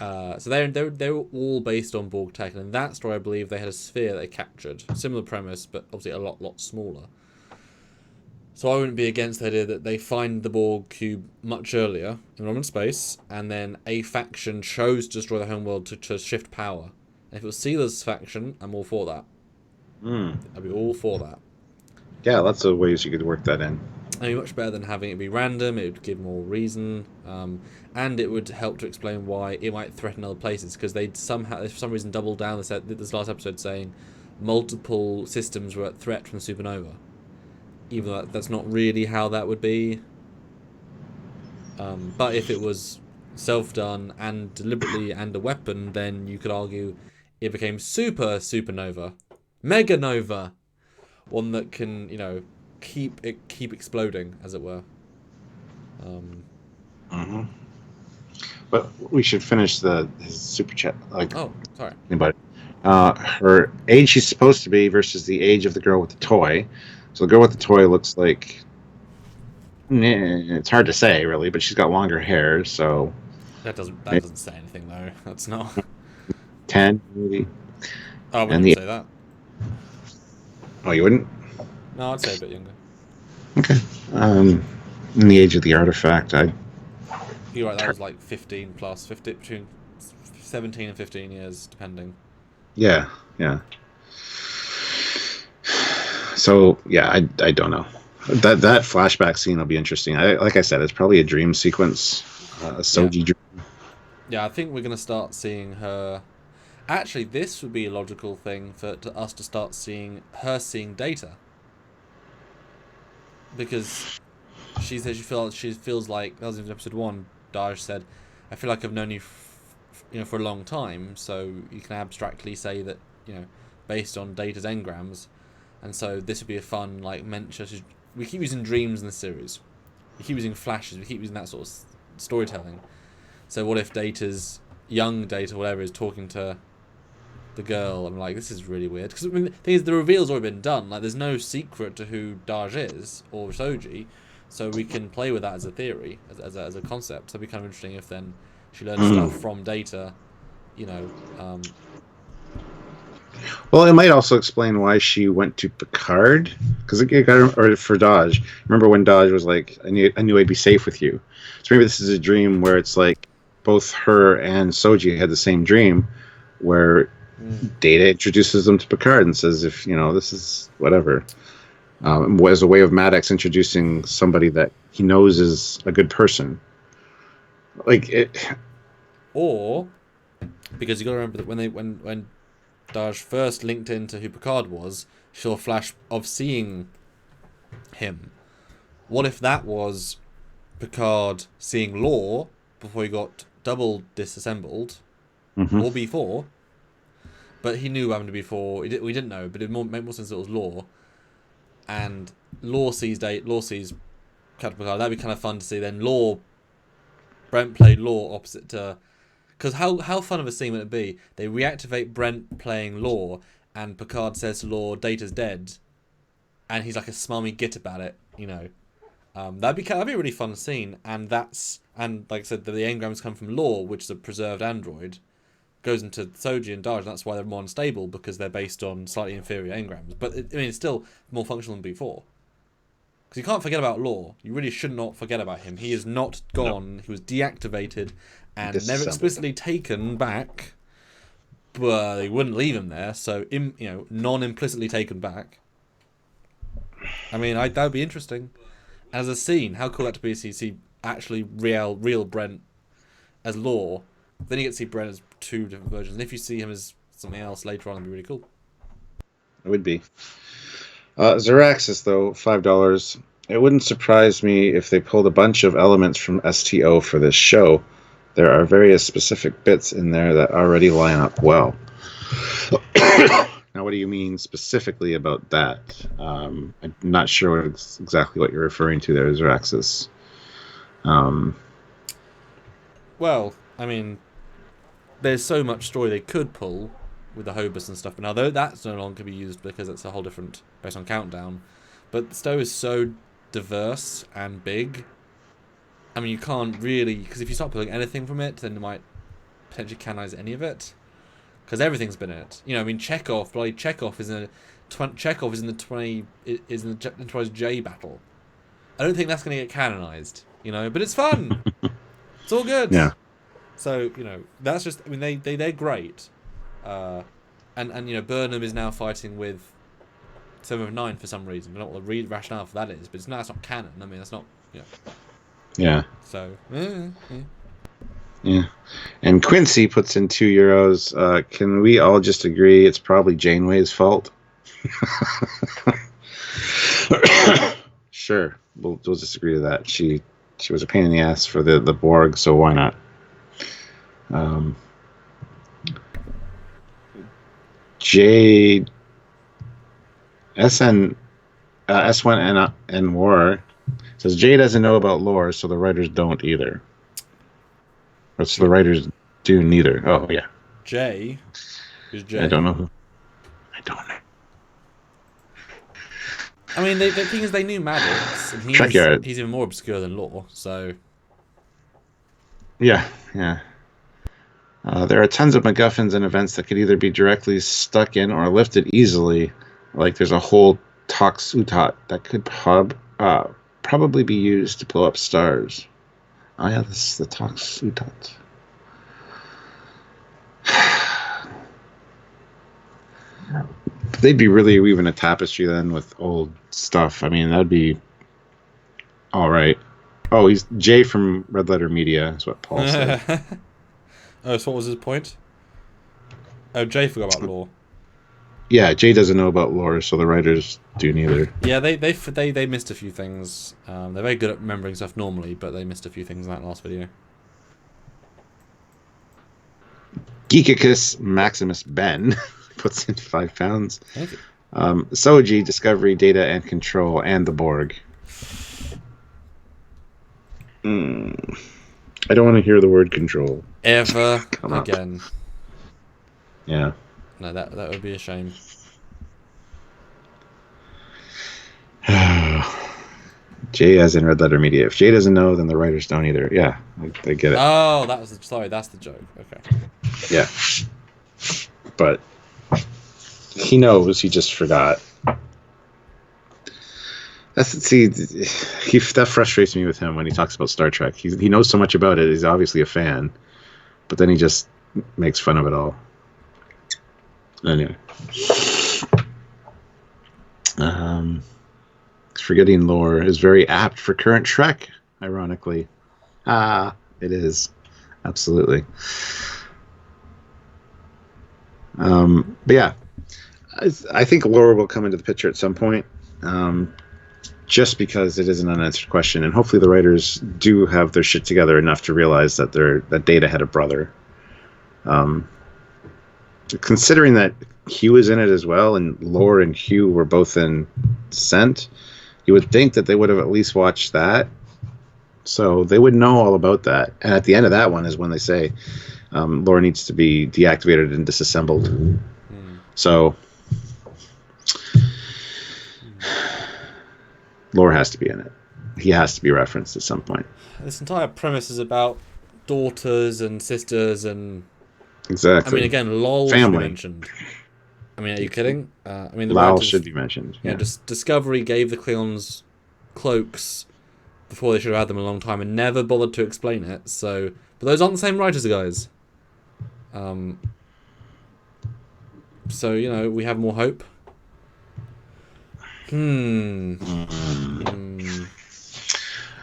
So they're all based on Borg tech, and in that story I believe they had a sphere they captured. Similar premise, but obviously a lot smaller. So I wouldn't be against the idea that they find the Borg cube much earlier in Roman space, and then a faction chose to destroy the homeworld to shift power. And if it was Sealer's faction, I'm all for that. I'd be all for that. Yeah, lots of ways you could work that in. It'd be much better than having it be random. It would give more reason, and it would help to explain why it might threaten other places, because they'd for some reason doubled down this last episode saying multiple systems were at threat from supernova. Even though that's not really how that would be. But if it was self-done and deliberately and a weapon, then you could argue it became supernova. Meganova. One that can, keep exploding, as it were. But we should finish his super chat. Oh, sorry. Anybody? Her age she's supposed to be versus the age of the girl with the toy. So the girl with the toy looks like... it's hard to say, really, but she's got longer hair, so... That doesn't say anything, though. That's not... 10, maybe? Oh, I wouldn't say that. Oh, you wouldn't? No, I'd say a bit younger. Okay. In the age of the artifact, You're right, that was like 15 plus, between 17 and 15 years, depending. Yeah. So, yeah, I don't know. That flashback scene will be interesting. Like I said, it's probably a dream sequence, a Soji dream. Yeah, I think we're going to start seeing her... Actually, this would be a logical thing for us to start seeing her seeing Data. Because she says she feels like, that was in episode 1, Daj said, I feel like I've known you for a long time, so you can abstractly say that, based on Data's engrams. And so this would be a fun, mention. We keep using dreams in the series. We keep using flashes. We keep using that sort of storytelling. So what if Data's, young Data, whatever, is talking to the girl? I'm like, this is really weird. Because the thing is, the reveal's already been done. There's no secret to who Daj is, or Soji. So we can play with that as a theory, as a concept. So it'd be kind of interesting if then she learns stuff from Data, Well, it might also explain why she went to PICARD, because or for Daj. Remember when Daj was like, I knew I'd be safe with you. So maybe this is a dream where it's like both her and Soji had the same dream, where Data introduces them to PICARD and says, if this is whatever, as a way of Maddox introducing somebody that he knows is a good person, Or because you got to remember that when Daj first linked into who PICARD was, she saw a flash of seeing him. What if that was PICARD seeing Law before he got double disassembled, or before? But he knew what happened before. We didn't know, but it made more sense that it was Law. And Law sees Captain PICARD. That'd be kind of fun to see. Then Brent played Law opposite to... Because how fun of a scene would it be? They reactivate Brent playing Law, and Picard says to Lore, Data's dead, and he's like a smarmy git about it, you know. That'd be a really fun scene, and like I said, the engrams come from Lore, which is a preserved android, goes into Soji and Darj, and that's why they're more unstable, because they're based on slightly inferior engrams. But it's still more functional than before. Because you can't forget about Lore. You really should not forget about him. He is not gone. No. He was deactivated and never explicitly taken back. But they wouldn't leave him there, so non-implicitly taken back. I mean, that would be interesting. As a scene, how cool that to be to see actually real Brent as Lore. Then you get to see Brent as two different versions. And if you see him as something else later on, it'd be really cool. It would be. Zeraxis, though, $5. It wouldn't surprise me if they pulled a bunch of elements from STO for this show. There are various specific bits in there that already line up well. Now, what do you mean specifically about that? I'm not sure exactly what you're referring to there, Zeraxis. Well, I mean, there's so much story they could pull with the Hobus and stuff, but now that's no longer be used because it's a whole different based on Countdown. But Stowe is so diverse and big. I mean, you can't really, because if you start pulling anything from it, then you might potentially canonize any of it. Because everything's been in it. You know, I mean, Chekhov is in the Enterprise J battle. I don't think that's going to get canonized, you know, but it's fun. It's all good. Yeah. So, you know, that's just, I mean, they're great. And you know, Burnham is now fighting with 7 of 9 for some reason. I don't know what the rationale for that is, but that's not canon. I mean, that's not, you know. Yeah. So, yeah. And Quincy puts in €2. Can we all just agree it's probably Janeway's fault? Sure. We'll just agree to that. She was a pain in the ass for the Borg, so why not? S1 and War says Jay doesn't know about lore, so the writers don't either. Or so the writers do neither. Oh yeah. Jay? Who's Jay? I don't know who. I don't know. I mean, the thing is, they knew Maddox, and he's even more obscure than Lore, so... Yeah. There are tons of MacGuffins and events that could either be directly stuck in or lifted easily. Like there's a whole Tox Utot that could probably be used to blow up stars. Oh yeah, this is the Tox Utot. They'd be really weaving a tapestry then with old stuff. I mean, that'd be all right. Oh, he's Jay from Red Letter Media, is what Paul said. Oh, so what was his point? Oh, Jay forgot about lore. Yeah, Jay doesn't know about lore, so the writers do neither. Yeah, they missed a few things. They're very good at remembering stuff normally, but they missed a few things in that last video. Geekicus Maximus Ben puts in £5. Thank you. Soji, Discovery, Data, and Control, and the Borg. I don't want to hear the word control. Ever again. Yeah. No, that would be a shame. Jay as in Red Letter Media. If Jay doesn't know, then the writers don't either. Yeah, I get it. Oh, that's the joke. Okay. Yeah. But he knows, he just forgot. That frustrates me with him when he talks about Star Trek. He knows so much about it. He's obviously a fan, but then he just makes fun of it all. Anyway, forgetting lore is very apt for current Trek. Ironically, it is absolutely. But yeah, I think lore will come into the picture at some point. Just because it is an unanswered question, and hopefully the writers do have their shit together enough to realize that that Data had a brother. Considering that Hugh is in it as well, and Lore and Hugh were both in Descent, you would think that they would have at least watched that, so they would know all about that. And at the end of that one is when they say Lore needs to be deactivated and disassembled. So Lore has to be in it. He has to be referenced at some point. This entire premise is about daughters and sisters and... Exactly. I mean, again, LOL should be Family. mentioned. I mean, are you kidding? I mean, the Lal writers, should be mentioned. you know, Discovery gave the Klingons cloaks before they should have had them a long time and never bothered to explain it. So, but those aren't the same writers, guys. So, you know, we have more hope.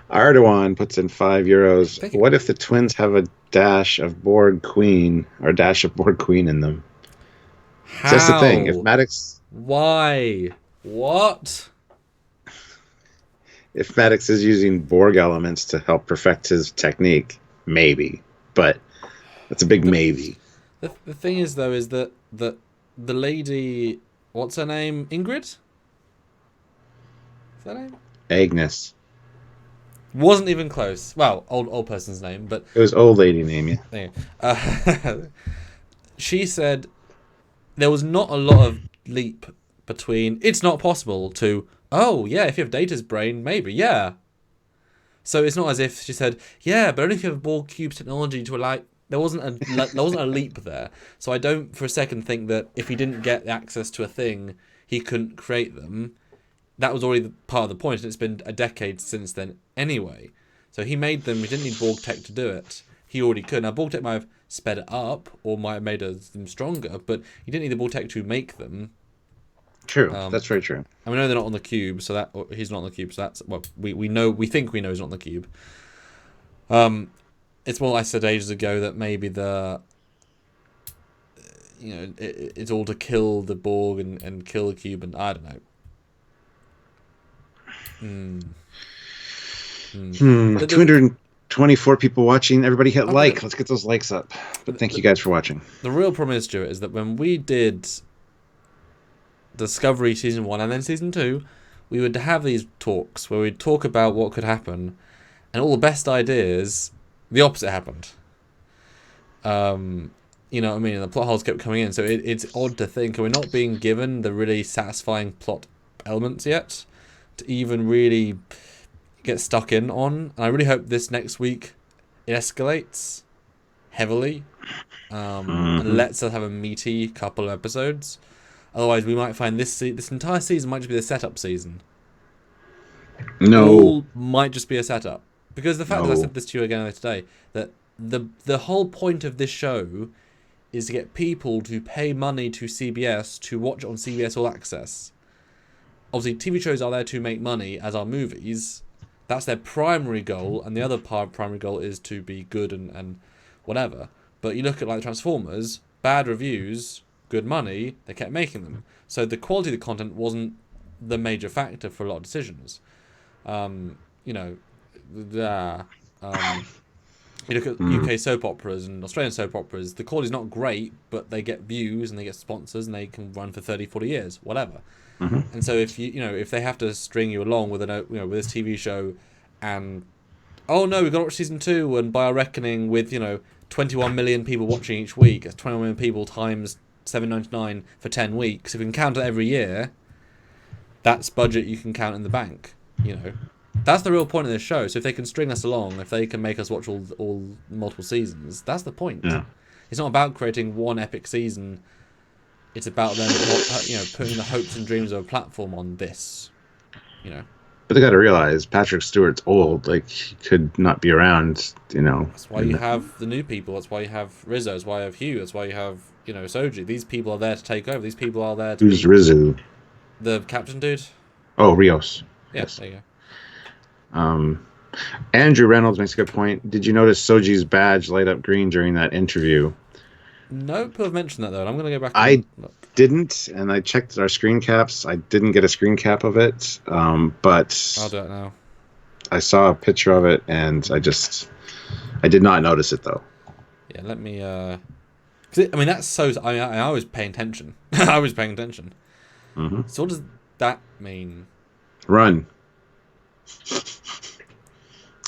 Ardawan puts in €5. What if the twins have a dash of Borg Queen or dash of Borg Queen in them? How? That's the thing. If Maddox... Why? What? If Maddox is using Borg elements to help perfect his technique, maybe. But that's a big maybe. The thing is, though, is that the lady... What's her name? Ingrid? Is that her name? Agnes. Wasn't even close. Well, old person's name, but... It was old lady name, yeah. She said there was not a lot of leap between it's not possible to, oh, yeah, if you have Data's brain, maybe, yeah. So it's not as if she said, yeah, but only if you have Borg cube technology to allow... There wasn't a leap there. So I don't for a second think that if he didn't get access to a thing, he couldn't create them. That was already part of the point, and it's been a decade since then anyway. So he made them, he didn't need Borg tech to do it. He already could. Now, Borg tech might have sped it up, or might have made them stronger, but he didn't need the Borg tech to make them. True, that's very true. And we know they're not on the cube, so that he's not on the cube, so that's, well, we think we know he's not on the cube. It's more like I said ages ago that maybe it's all to kill the Borg and kill the cube, and I don't know. 224 people watching. Everybody hit like. Let's get those likes up. But thank you guys for watching. The real problem is, Stuart, is that when we did Discovery Season 1 and then Season 2, we would have these talks where we'd talk about what could happen, and all the best ideas, the opposite happened. You know what I mean? And the plot holes kept coming in, so it's odd to think, are we not being given the really satisfying plot elements yet to even really get stuck in on? And I really hope this next week it escalates heavily and lets us have a meaty couple of episodes. Otherwise, we might find this entire season might just be the setup season. No. All might just be a setup. Because the fact that I said this to you again today, that the whole point of this show is to get people to pay money to CBS to watch it on CBS All Access. Obviously, TV shows are there to make money, as are movies. That's their primary goal, and the other primary goal is to be good and whatever. But you look at like Transformers, bad reviews, good money, they kept making them. So the quality of the content wasn't the major factor for a lot of decisions. You look at UK soap operas and Australian soap operas, the quality's not great, but they get views and they get sponsors and they can run for 30, 40 years, whatever. And so if if they have to string you along with with this TV show, and oh no, we've got to watch season 2, and by our reckoning, with 21 million people watching each week, that's 21 million people times $7.99 for 10 weeks. If we can count it every year, that's budget you can count in the bank. That's the real point of this show. So if they can string us along, if they can make us watch all multiple seasons, that's the point. Yeah. It's not about creating one epic season. It's about them, putting the hopes and dreams of a platform on this. But they got to realize Patrick Stewart's old. Like, he could not be around. That's why you have the new people. That's why you have Rizzo. That's why you have Hugh. That's why you have Soji. These people are there to take over. These people are there to. Who's Rizzo? The captain dude. Oh, Rios. Yeah, Yes. there you go. Andrew Reynolds makes a good point. Did you notice Soji's badge light up green during that interview? No, people have mentioned that though, and I'm going to go back. I didn't, and I checked our screen caps. I didn't get a screen cap of it, but I'll do it now. I saw a picture of it, and I did not notice it though. Yeah, let me. That's so. I was paying attention. I was paying attention. So what does that mean? Run.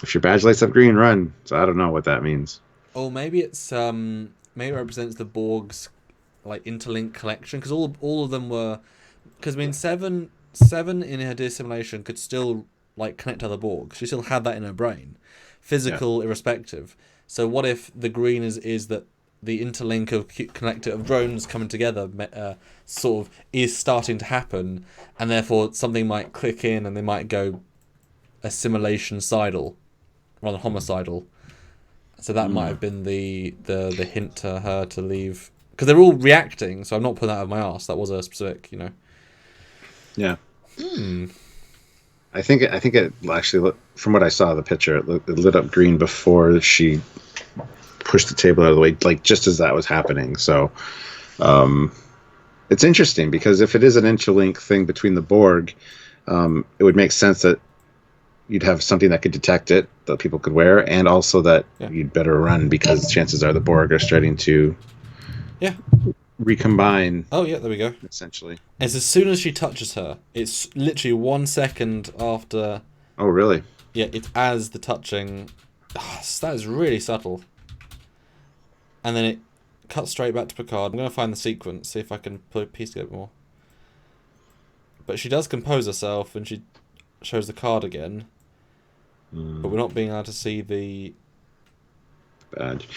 If your badge lights up green, run. So I don't know what that means. Oh, maybe it's maybe it represents the Borg's like interlinked collection, because all of them were, because seven in her dissimulation could still like connect to other Borg. She still had that in her brain, physical irrespective. So what if the green is that the interlink of connector of drones coming together sort of is starting to happen, and therefore something might click in and they might go assimilation-sidal rather than homicidal. So that might have been the hint to her to leave, because they're all reacting. So I'm not pulling that out of my arse. That was a specific, Yeah. I think it actually, from what I saw of the picture, it lit up green before she pushed the table out of the way, like just as that was happening. So it's interesting, because if it is an interlink thing between the Borg, it would make sense that you'd have something that could detect it that people could wear, and also that you'd better run, because chances are the Borg are starting to recombine. Oh yeah, there we go. Essentially, it's as soon as she touches her. It's literally 1 second after. Oh really? Yeah, it's as the touching. That is really subtle. And then it cuts straight back to Picard. I'm going to find the sequence, see if I can piece together more. But she does compose herself, and she shows the card again. But we're not being able to see the badge.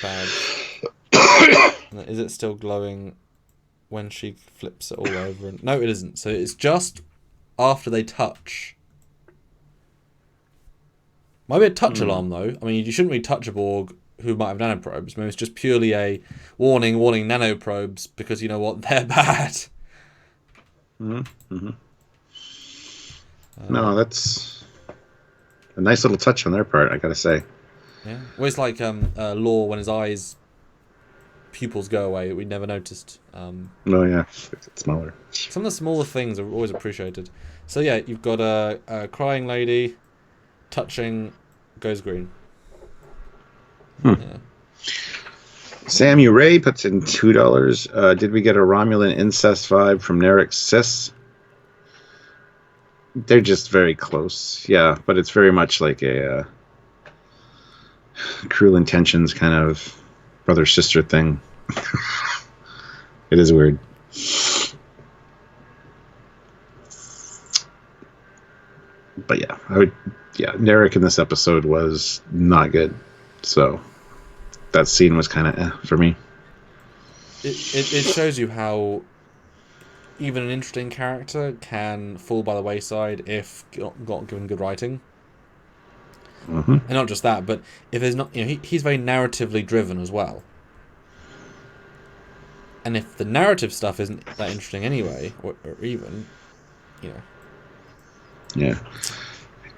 Is it still glowing when she flips it all over? No, it isn't. So it's just after they touch. Might be a touch alarm, though. I mean, you shouldn't really touch a Borg who might have nanoprobes. Maybe it's just purely a warning, nanoprobes, because you know what? They're bad. No, that's a nice little touch on their part, I gotta say. Yeah. Well, it's like Law when his pupils go away. We never noticed. Oh yeah, it's smaller. Some of the smaller things are always appreciated. So yeah, you've got a crying lady, touching, goes green. Yeah. Samu Ray puts in $2. Did we get a Romulan incest vibe from Narek's sis? They're just very close, yeah, but it's very much like a Cruel Intentions kind of brother-sister thing. It is weird. But yeah, Narek in this episode was not good, so that scene was kind of for me. It shows you how even an interesting character can fall by the wayside if got given good writing. And not just that, but if there's not, he's very narratively driven as well. And if the narrative stuff isn't that interesting anyway, or even, Yeah.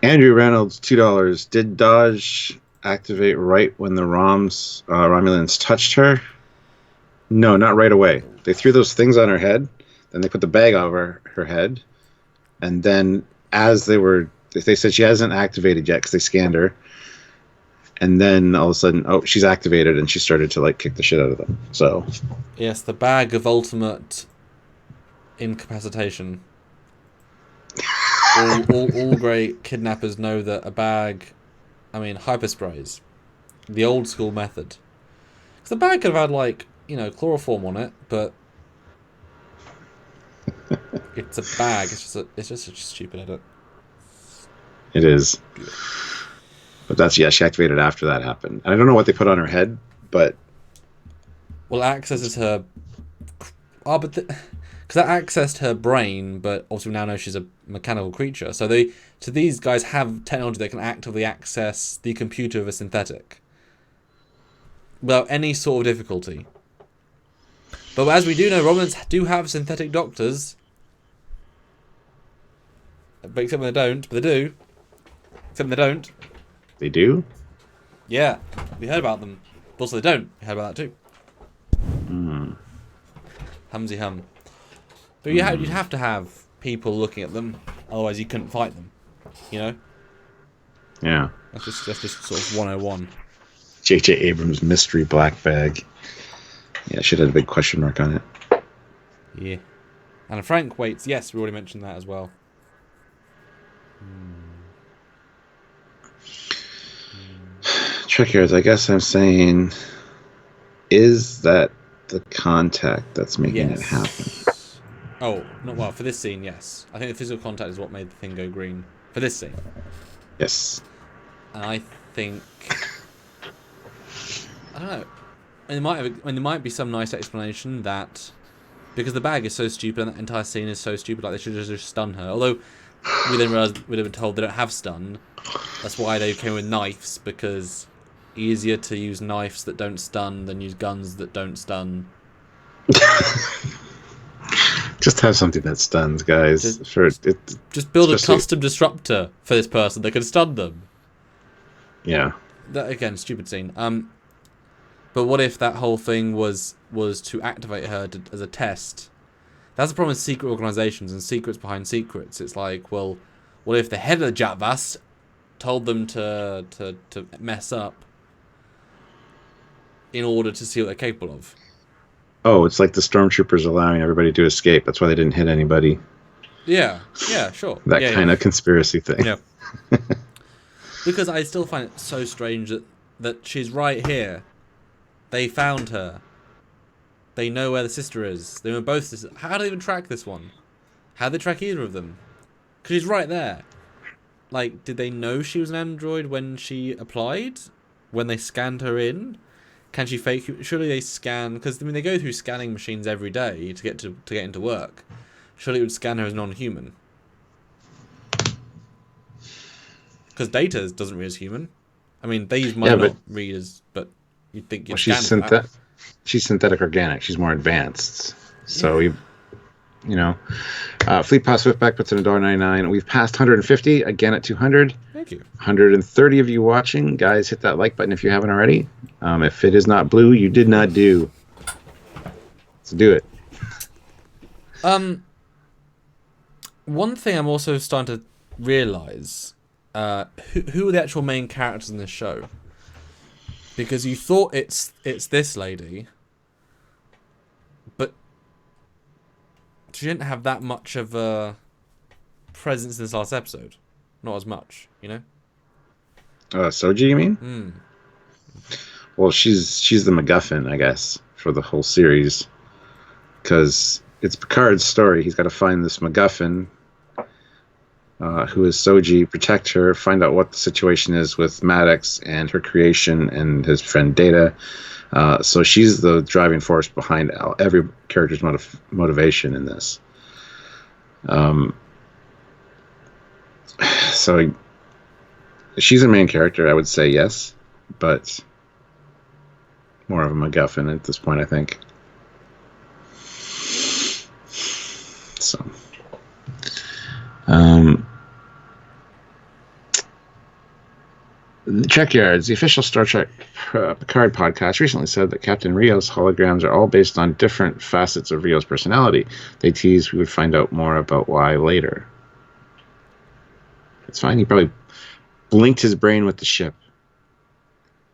Andrew Reynolds, $2. Did Dodge activate right when the Romulans touched her? No, not right away. They threw those things on her head, then they put the bag over her head, and then as they said she hasn't activated yet because they scanned her, and then all of a sudden, she's activated, and she started to kick the shit out of them. So yes, the bag of ultimate incapacitation. all great kidnappers know that a bag, hypersprays, the old school method. Because the bag could have had chloroform on it, but it's a bag. It's just such a stupid edit. It is. But she activated after that happened. And I don't know what they put on her head, but well, accesses her. Because that accessed her brain, but also we now know she's a mechanical creature. So these guys have technology that can actively access the computer of a synthetic without any sort of difficulty. But as we do know, Romulans do have synthetic doctors. But except when they don't, but they do. Except when they don't. They do? Yeah, we heard about them. But also they don't. We heard about that too. Humsy hum. But you'd have to have people looking at them, otherwise you couldn't fight them. Yeah. That's just sort of 101. J.J. Abrams' mystery black bag. Yeah, should have a big question mark on it. Yeah. And Frank waits. Yes, we already mentioned that as well. Trekyards, I guess I'm saying, is that the contact that's making it happen? Oh, not well for this scene. Yes, I think the physical contact is what made the thing go green. for this scene. Yes. And I think, I don't know. And there might be some nice explanation that because the bag is so stupid and that entire scene is so stupid, like they should just stun her. Although we then realised we'd have been told they don't have stun. That's why they came with knives, because easier to use knives that don't stun than use guns that don't stun. Just have something that stuns, guys. Just build a custom disruptor for this person that can stun them. Yeah. That again, stupid scene. But what if that whole thing was to activate her as a test? That's the problem with secret organizations and secrets behind secrets. It's like, well, what if the head of the Jatvas told them to mess up in order to see what they're capable of? Oh, it's like the stormtroopers allowing everybody to escape. That's why they didn't hit anybody. Yeah, sure. That kind of conspiracy thing. Yeah. Because I still find it so strange that she's right here. They found her. They know where the sister is. They were both sisters. How do they even track this one? How do they track either of them? Because she's right there. Like, did they know she was an android when she applied? When they scanned her in? Can she fake? Surely they scan, because I mean they go through scanning machines every day to get into work. Surely it would scan her as non-human. Because Data doesn't read as human. I mean, these might not read as, but you'd think you'd scan that. She's synthetic organic. She's more advanced. So Fleet Pass Swiftback puts in $1.99. We've passed 150 again at 200. Thank you. 130 of you watching, guys. Hit that like button if you haven't already. If it is not blue, you did not do. So do it. One thing I'm also starting to realize, who are the actual main characters in this show? Because you thought it's this lady, but she didn't have that much of a presence in this last episode. Not as much, you know? Soji, you mean? Well, she's the MacGuffin, I guess, for the whole series. Because it's PICARD's story. He's got to find this MacGuffin, who is Soji, protect her, find out what the situation is with Maddox and her creation and his friend Data. So she's the driving force behind every character's motivation in this. So she's a main character, I would say, yes, but more of a MacGuffin at this point, I think. So, the Trekyards, the official Star Trek Picard podcast, recently said that Captain Rios holograms are all based on different facets of Rios' personality. They teased we would find out more about why later. It's fine. He probably blinked his brain with the ship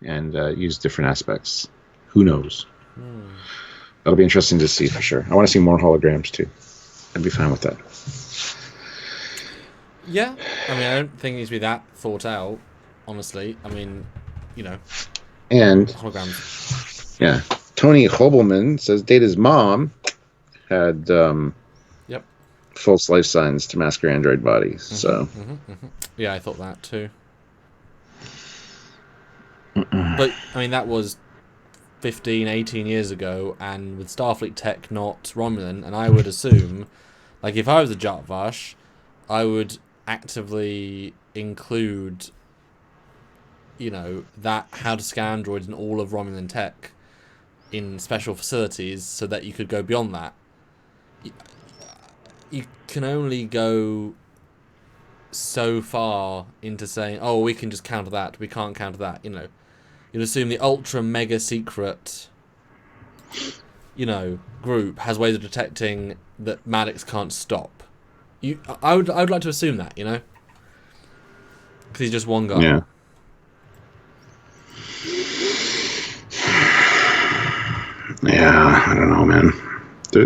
and used different aspects. Who knows? That'll be interesting to see for sure. I want to see more holograms too. I'd be fine with that. Yeah. I mean, I don't think it needs to be that thought out, honestly. I mean, And holograms. Yeah. Tony Hobelman says Data's mom had false life signs to mask her android body. So yeah, I thought that too. But I mean, that was 15, 18 years ago, and with Starfleet tech not Romulan, and I would assume, like, if I was a Jatvash, I would actively include, that how to scan androids and all of Romulan tech in special facilities so that you could go beyond that. You can only go so far into saying, oh, we can just counter that, we can't counter that, You'd assume the ultra mega secret, group has ways of detecting that Maddox can't stop. I would like to assume that, because he's just one guy. Yeah. Yeah, I don't know, man.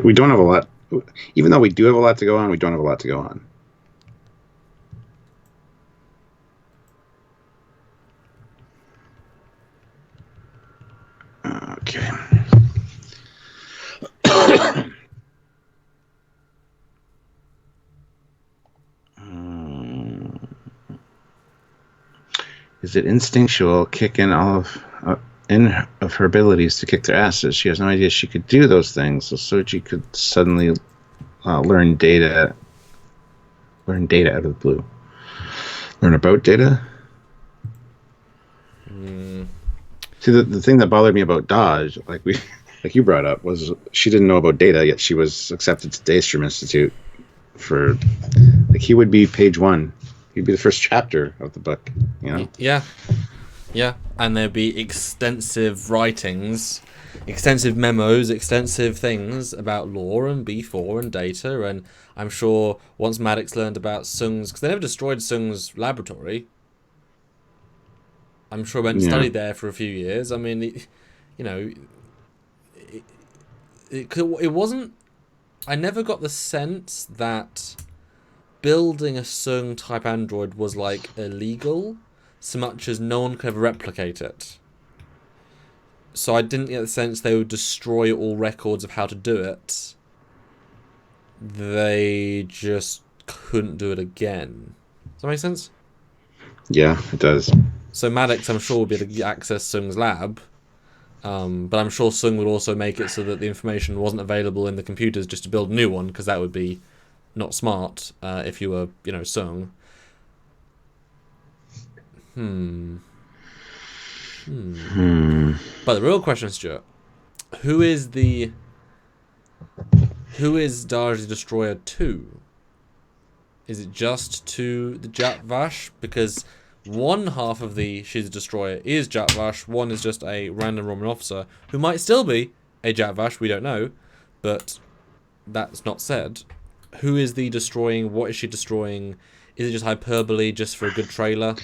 We don't have a lot. Even though we do have a lot to go on, we don't have a lot to go on. Okay. is it instinctual, kicking all of her abilities to kick their asses. She has no idea she could do those things. So Soji could suddenly learn data out of the blue. Learn about data. See, the thing that bothered me about Dodge, like you brought up, was she didn't know about data, yet she was accepted to Daystrom Institute for, like, he would be page 1. He'd be the first chapter of the book, you know? Yeah. Yeah. And there'd be extensive writings, extensive memos, extensive things about lore and B4 and data. And I'm sure once Maddox learned about Sung's, because they never destroyed Sung's laboratory, I'm sure went and studied there for a few years. I mean, it wasn't... I never got the sense that building a Sung-type android was, like, illegal, so much as no one could ever replicate it. So I didn't get the sense they would destroy all records of how to do it. They just couldn't do it again. Does that make sense? Yeah, it does. So Maddox, I'm sure, would be able to access Sung's lab, but I'm sure Sung would also make it so that the information wasn't available in the computers just to build a new one, because that would be not smart if you were, Sung. But the real question, Stuart, who is Darj the Destroyer to? Is it just to the Jatvash? Because one half of the She's a Destroyer is Jatvash, one is just a random Roman officer who might still be a Jatvash, we don't know, but that's not said. Who is the destroying? What is she destroying? Is it just hyperbole just for a good trailer?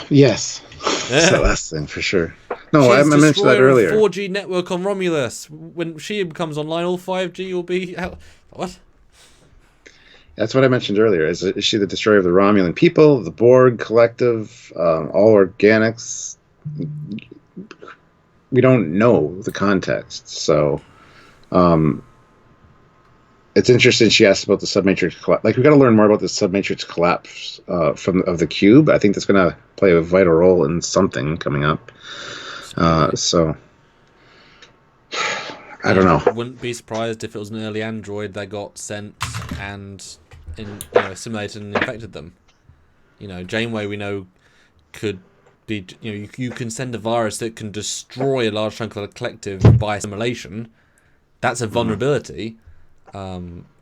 Yes. That's the last thing for sure. No, I mentioned that earlier. 4G network on Romulus. When she comes online, all 5G will be out. What? That's what I mentioned earlier. Is she the destroyer of the Romulan people, the Borg collective, all organics? We don't know the context, so it's interesting. She asked about the submatrix collapse. Like, we got to learn more about the submatrix collapse of the cube. I think that's going to play a vital role in something coming up. So I don't know. I wouldn't be surprised if it was an early android that got sent and assimilated and infected them. Janeway, we know, could be. You can send a virus that can destroy a large chunk of the collective by assimilation. That's a vulnerability.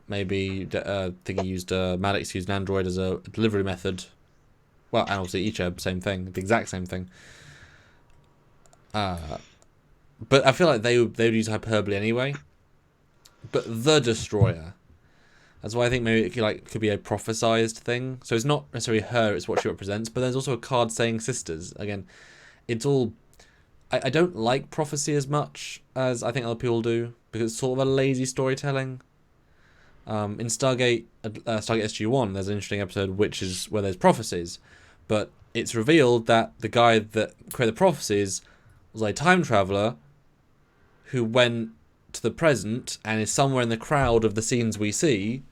Maybe I think he used Maddox used an android as a delivery method. Well, and obviously Icheb, same thing, the exact same thing. But I feel like they would use hyperbole anyway. But the Destroyer, that's why I think maybe it could be a prophesized thing. So it's not necessarily her; it's what she represents. But there's also a card saying sisters. Again, it's all. I don't like prophecy as much as I think other people do, because it's sort of a lazy storytelling. In Stargate SG-1, there's an interesting episode where there's prophecies, but it's revealed that the guy that created the prophecies was a time traveler who went to the present and is somewhere in the crowd of the scenes we see,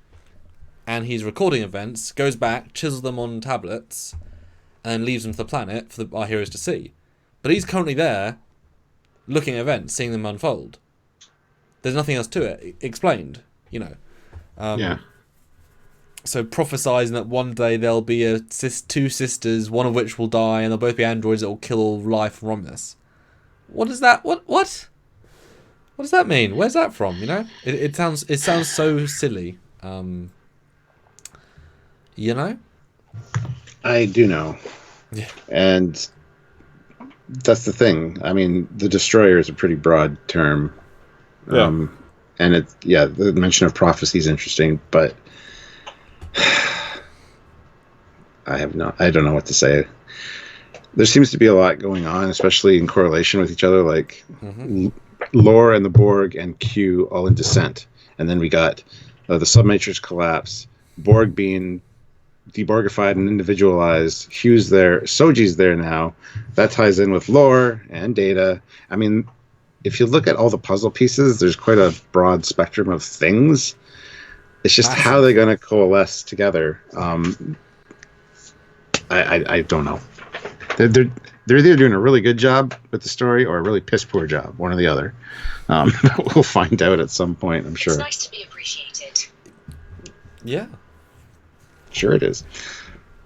and he's recording events, goes back, chisels them on tablets, and then leaves them to the planet for our heroes to see. But he's currently there, looking at events, seeing them unfold. There's nothing else to it explained, Yeah. So prophesizing that one day there'll be two sisters, one of which will die, and they'll both be androids that will kill all life from Romulus. What is that? What? What does that mean? Where's that from? It sounds so silly. I do know. Yeah. And that's the thing. I mean, the Destroyer is a pretty broad term. Yeah. And the mention of prophecy is interesting, but I don't know what to say. There seems to be a lot going on, especially in correlation with each other, like Lore and the Borg and Q all in descent. And then we got the submatrix collapse, Borg being deborgified and individualized. Q's there, Soji's there now. That ties in with Lore and Data. I mean, if you look at all the puzzle pieces, there's quite a broad spectrum of things. It's just how they're going to coalesce together. I don't know. They're either doing a really good job with the story or a really piss poor job, one or the other. We'll find out at some point, I'm sure. It's nice to be appreciated. Yeah. Sure it is.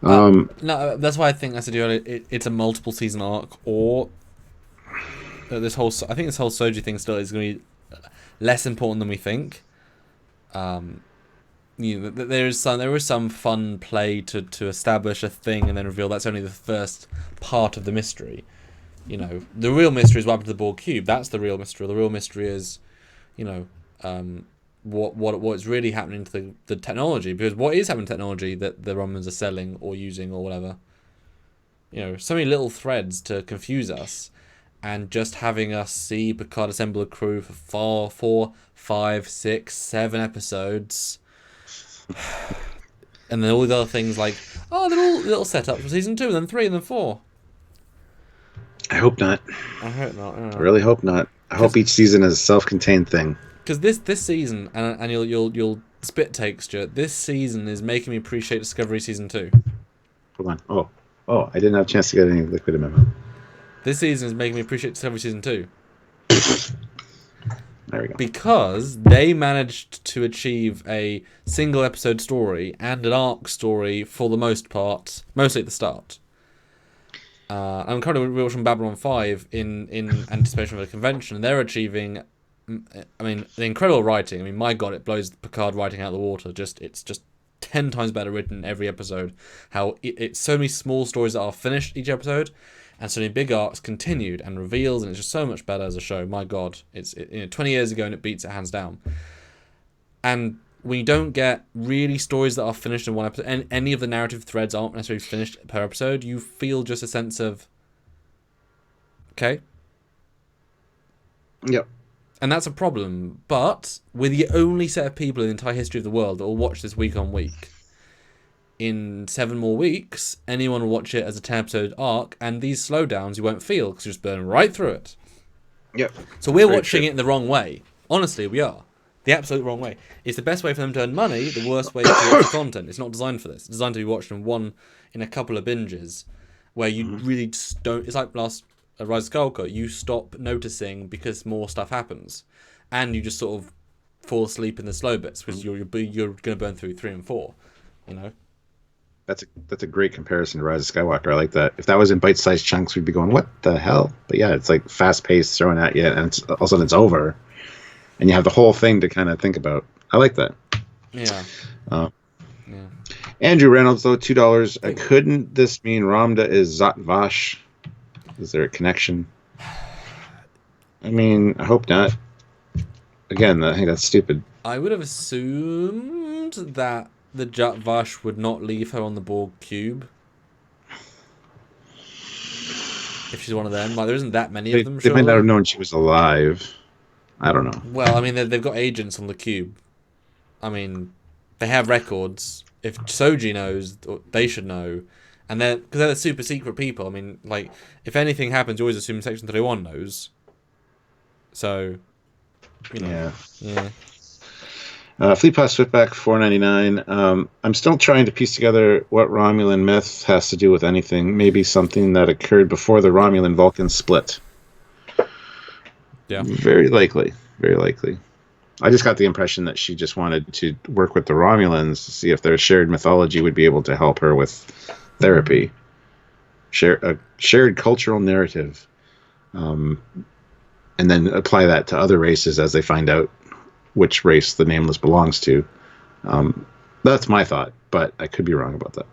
No, that's why I think I said earlier, it's a multiple season arc, or I think this whole Soji thing still is going to be less important than we think. There is some fun play to establish a thing and then reveal that's only the first part of the mystery. The real mystery is what happened to the Borg cube. That's the real mystery. The real mystery is, what's really happening to the technology, because what is happening to technology that the Romulans are selling or using or whatever. So many little threads to confuse us, and just having us see Picard assemble a crew for 4, 5, 6, 7 episodes. And then all the other things like, they're all little setups for season 2, and then 3, and then 4. I hope not. I hope not. Yeah. I really hope not. I hope each season is a self-contained thing. Because this season, and you'll spit take, Stuart, this season is making me appreciate Discovery season 2. Hold on. Oh, I didn't have a chance to get any liquid in my mouth. This season is making me appreciate Discovery season 2. There we go. Because they managed to achieve a single episode story and an arc story for the most part, mostly at the start. I'm currently watching Babylon 5 in anticipation of a convention, and they're achieving, the incredible writing. My God, it blows Picard writing out of the water. It's just 10 times better written every episode. How it's so many small stories that are finished each episode, and so many big arcs continued and reveals, and it's just so much better as a show. My God, it's 20 years ago and it beats it hands down. And when you don't get really stories that are finished in one episode, and any of the narrative threads aren't necessarily finished per episode, you feel just a sense of, okay. Yep. And that's a problem. But we're the only set of people in the entire history of the world that will watch this week on week. In 7 more weeks, anyone will watch it as a 10-episode arc, and these slowdowns you won't feel because you just burn right through it. Yep. So we're watching it in the wrong way. Honestly, we are. The absolute wrong way. It's the best way for them to earn money, the worst way to watch content. It's not designed for this. It's designed to be watched in a couple of binges, where you really just don't... It's like last Rise of Skywalker. You stop noticing because more stuff happens. And you just sort of fall asleep in the slow bits, because you're going to burn through 3 and 4, That's a great comparison to Rise of Skywalker. I like that. If that was in bite-sized chunks, we'd be going, what the hell? But yeah, it's like fast-paced, throwing at you, and all of a sudden it's over. And you have the whole thing to kind of think about. I like that. Yeah. Yeah. Andrew Reynolds, though, $2. Couldn't this mean Ramda is Zhat Vash? Is there a connection? I hope not. Again, I think that's stupid. I would have assumed that the Zhat Vash would not leave her on the Borg cube. If she's one of them. There isn't that many of them, They might not have known she was alive. I don't know. Well, they've got agents on the cube. They have records. If Soji knows, they should know. And because they're the super secret people. If anything happens, you always assume Section 31 knows. So, Yeah. Yeah. Fleet Pass Swiftback, $4.99. I'm still trying to piece together what Romulan myth has to do with anything. Maybe something that occurred before the Romulan-Vulcan split. Yeah. Very likely. Very likely. I just got the impression that she just wanted to work with the Romulans to see if their shared mythology would be able to help her with therapy. A shared cultural narrative. And then apply that to other races as they find out which race the Nameless belongs to. That's my thought, but I could be wrong about that.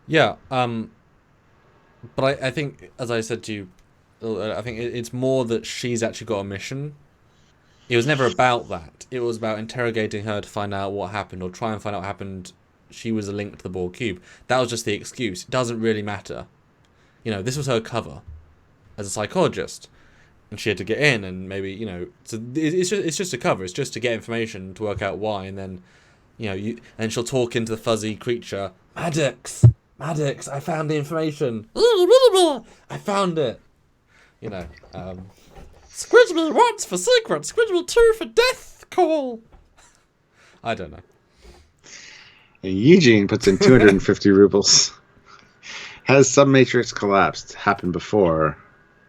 Yeah. But I think, as I said to you, I think it's more that she's actually got a mission. It was never about that. It was about interrogating her to find out what happened, or try and find out what happened. She was a link to the Borg cube. That was just the excuse. It doesn't really matter. This was her cover as a psychologist. And she had to get in, and maybe, so it's just a cover. It's just to get information to work out why, and then, and she'll talk into the fuzzy creature. Maddox, I found the information. I found it. Squidward 1 for secret, Squidward 2 for death call. I don't know. And Eugene puts in 250 rubles. Has submatrix collapsed happened before,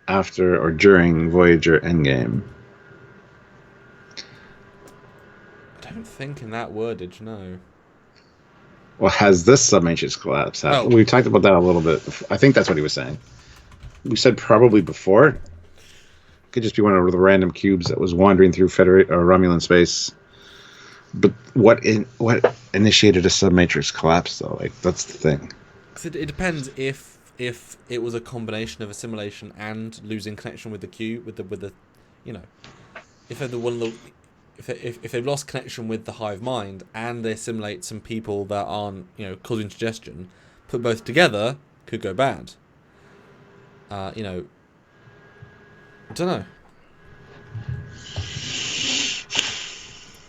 after, or during Voyager Endgame? I don't think in that wordage, no. Well, has this submatrix collapse happened? Oh. We talked about that a little bit. I think that's what he was saying. We said probably before. Could just be one of the random cubes that was wandering through Romulan space. But what initiated a submatrix collapse, though? Like, that's the thing. It depends if it was a combination of assimilation and losing connection with the cube, with the you know, if they're the one of the, if they've lost connection with the hive mind and they assimilate some people that aren't, you know, causing suggestion, put both together could go bad. You know, I don't know.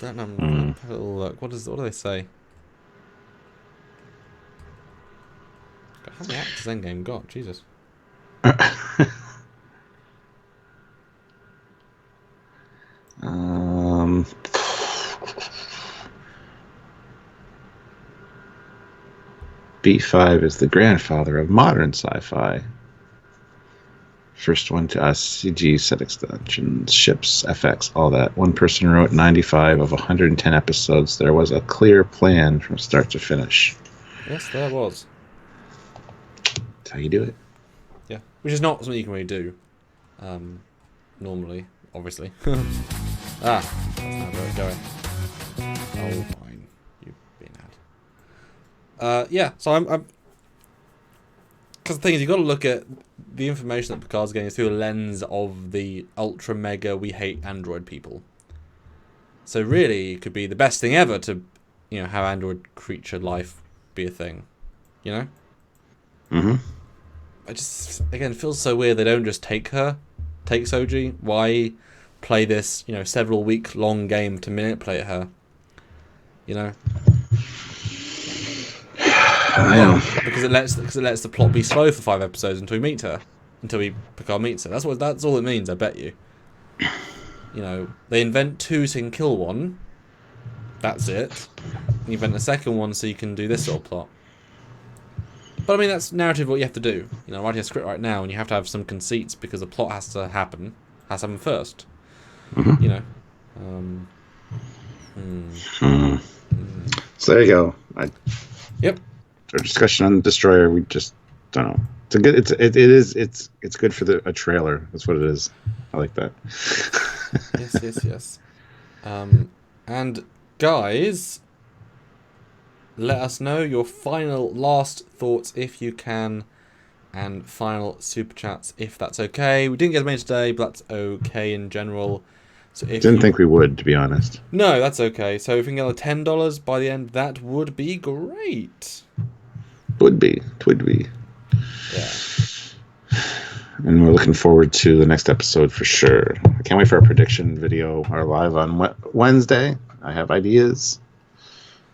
Don't know. Have a little look. What do they say? God, how many actors Endgame got? Jesus. B5 is the grandfather of modern sci-fi. First one to us, CG, set extensions, ships, FX, all that. One person wrote 95 of 110 episodes. There was a clear plan from start to finish. Yes, there was. That's how you do it. Yeah, which is not something you can really do, normally, obviously. That's not where it's going. Oh, fine. You've been had. Yeah, so I'm... Because the thing is, you've got to look at the information that Picard's getting through the lens of the ultra mega we hate android people. So really, it could be the best thing ever to, you know, have android creature life be a thing. You know? Mm-hmm. I just, again, it feels so weird they don't just take Soji. Why play this, you know, several week long game to manipulate her? You know? I know. Because it lets the plot be slow for 5 episodes until Picard meets her. That's all it means, I bet you. You know, they invent 2 so you can kill 1. That's it. And you invent a second one so you can do this sort of plot. But I mean, that's narrative what you have to do. You know, writing a script right now, and you have to have some conceits because the plot has to happen first. Mm-hmm. You know. So there you go. Yep. Our discussion on the Destroyer, we just don't know. It's good for a trailer. That's what it is. I like that. Yes. And guys, let us know your last thoughts if you can, and final super chats if that's okay. We didn't get as many today, but that's okay in general. So if Didn't think we would, to be honest. No, that's okay. So if we can get $10 by the end, that would be great. Would be. Yeah. And we're looking forward to the next episode for sure. I can't wait for our prediction video, our live on Wednesday. I have ideas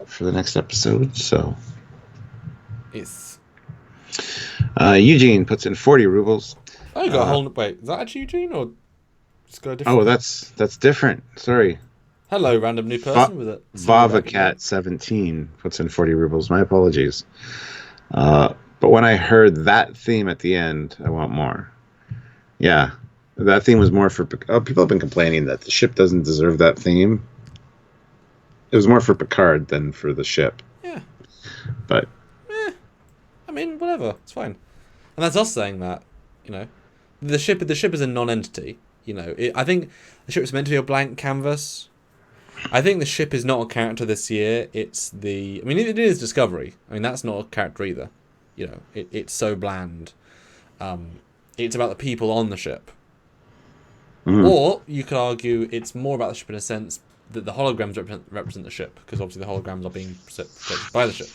for the next episode, so. It's. Eugene puts in 40 rubles. Oh, you got a whole. Wait, is that actually Eugene or just got a different? Oh, that's different. Sorry. Hello, random new person with it. VavaCat17 puts in 40 rubles. My apologies. But when I heard that theme at the end, I want more. Yeah, that theme was more for... people have been complaining that the ship doesn't deserve that theme. It was more for Picard than for the ship. Yeah. But... I mean, whatever. It's fine. And that's us saying that, you know. The ship is a non-entity, you know. I think the ship is meant to be a blank canvas. I think the ship is not a character this year. It's the... I mean, it is Discovery. I mean, that's not a character either. You know, it's so bland. It's about the people on the ship. Or you could argue it's more about the ship in a sense that the holograms represent the ship, because obviously the holograms are being protected by the ship.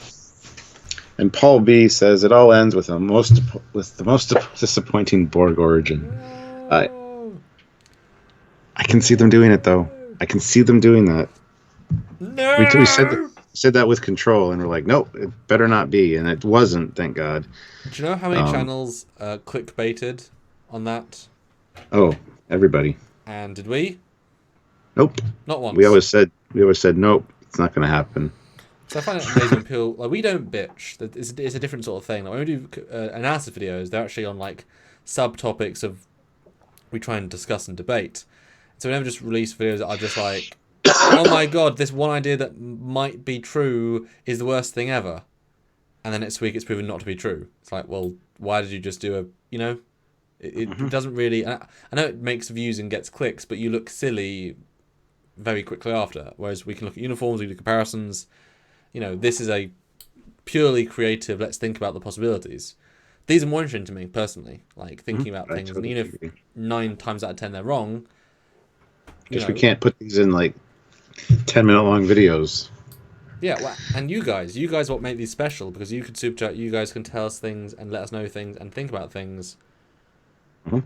And Paul B says it all ends with the most disappointing Borg origin. I can see them doing it though. I can see them doing that. No. We said that with Control, and we're like, nope, it better not be, and it wasn't. Thank God. Do you know how many channels clickbaited on that? Oh, everybody. And did we? Nope. Not once. We always said nope, it's not going to happen. So I find it amazing when people like we don't bitch. It's a different sort of thing. Like when we do analysis videos, they're actually on like subtopics of we try and discuss and debate. So we never just release videos that are just like, oh my god, this one idea that might be true is the worst thing ever, and then next week it's proven not to be true. It's like, well, why did you just do a, you know, it doesn't really. I know it makes views and gets clicks, but you look silly very quickly after. Whereas we can look at uniforms, we do comparisons. You know, this is a purely creative. Let's think about the possibilities. These are more interesting to me personally, like thinking about things. And even if 9 times out of 10 they're wrong, guess we can't put these in like 10-minute long videos. Yeah, well, and you guys what make these special, because you could super chat, you guys can tell us things and let us know things and think about things.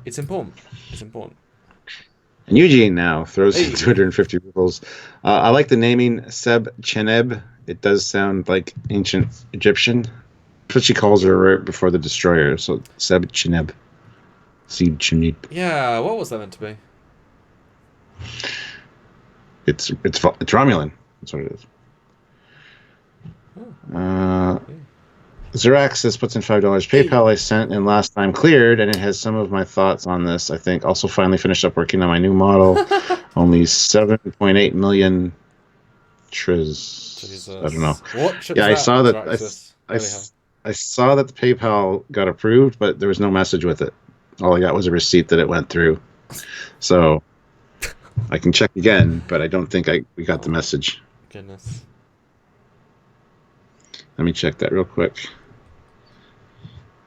It's important. It's important. And Eugene now throws 250 rubles. I like the naming Seb Cheneb. It does sound like ancient Egyptian. That's what she calls her right before the destroyer. So Seb Cheneb. Seb Cheneb. Yeah, what was that meant to be? It's Romulan. That's what it is. Xeraxis puts in $5. PayPal I sent in last time cleared, and it has some of my thoughts on this. I think also finally finished up working on my new model. Only 7.8 million triz. Jesus. I don't know. What yeah, I saw that. I saw that the PayPal got approved, but there was no message with it. All I got was a receipt that it went through. So I can check again, but I don't think we got the message. Goodness. Let me check that real quick.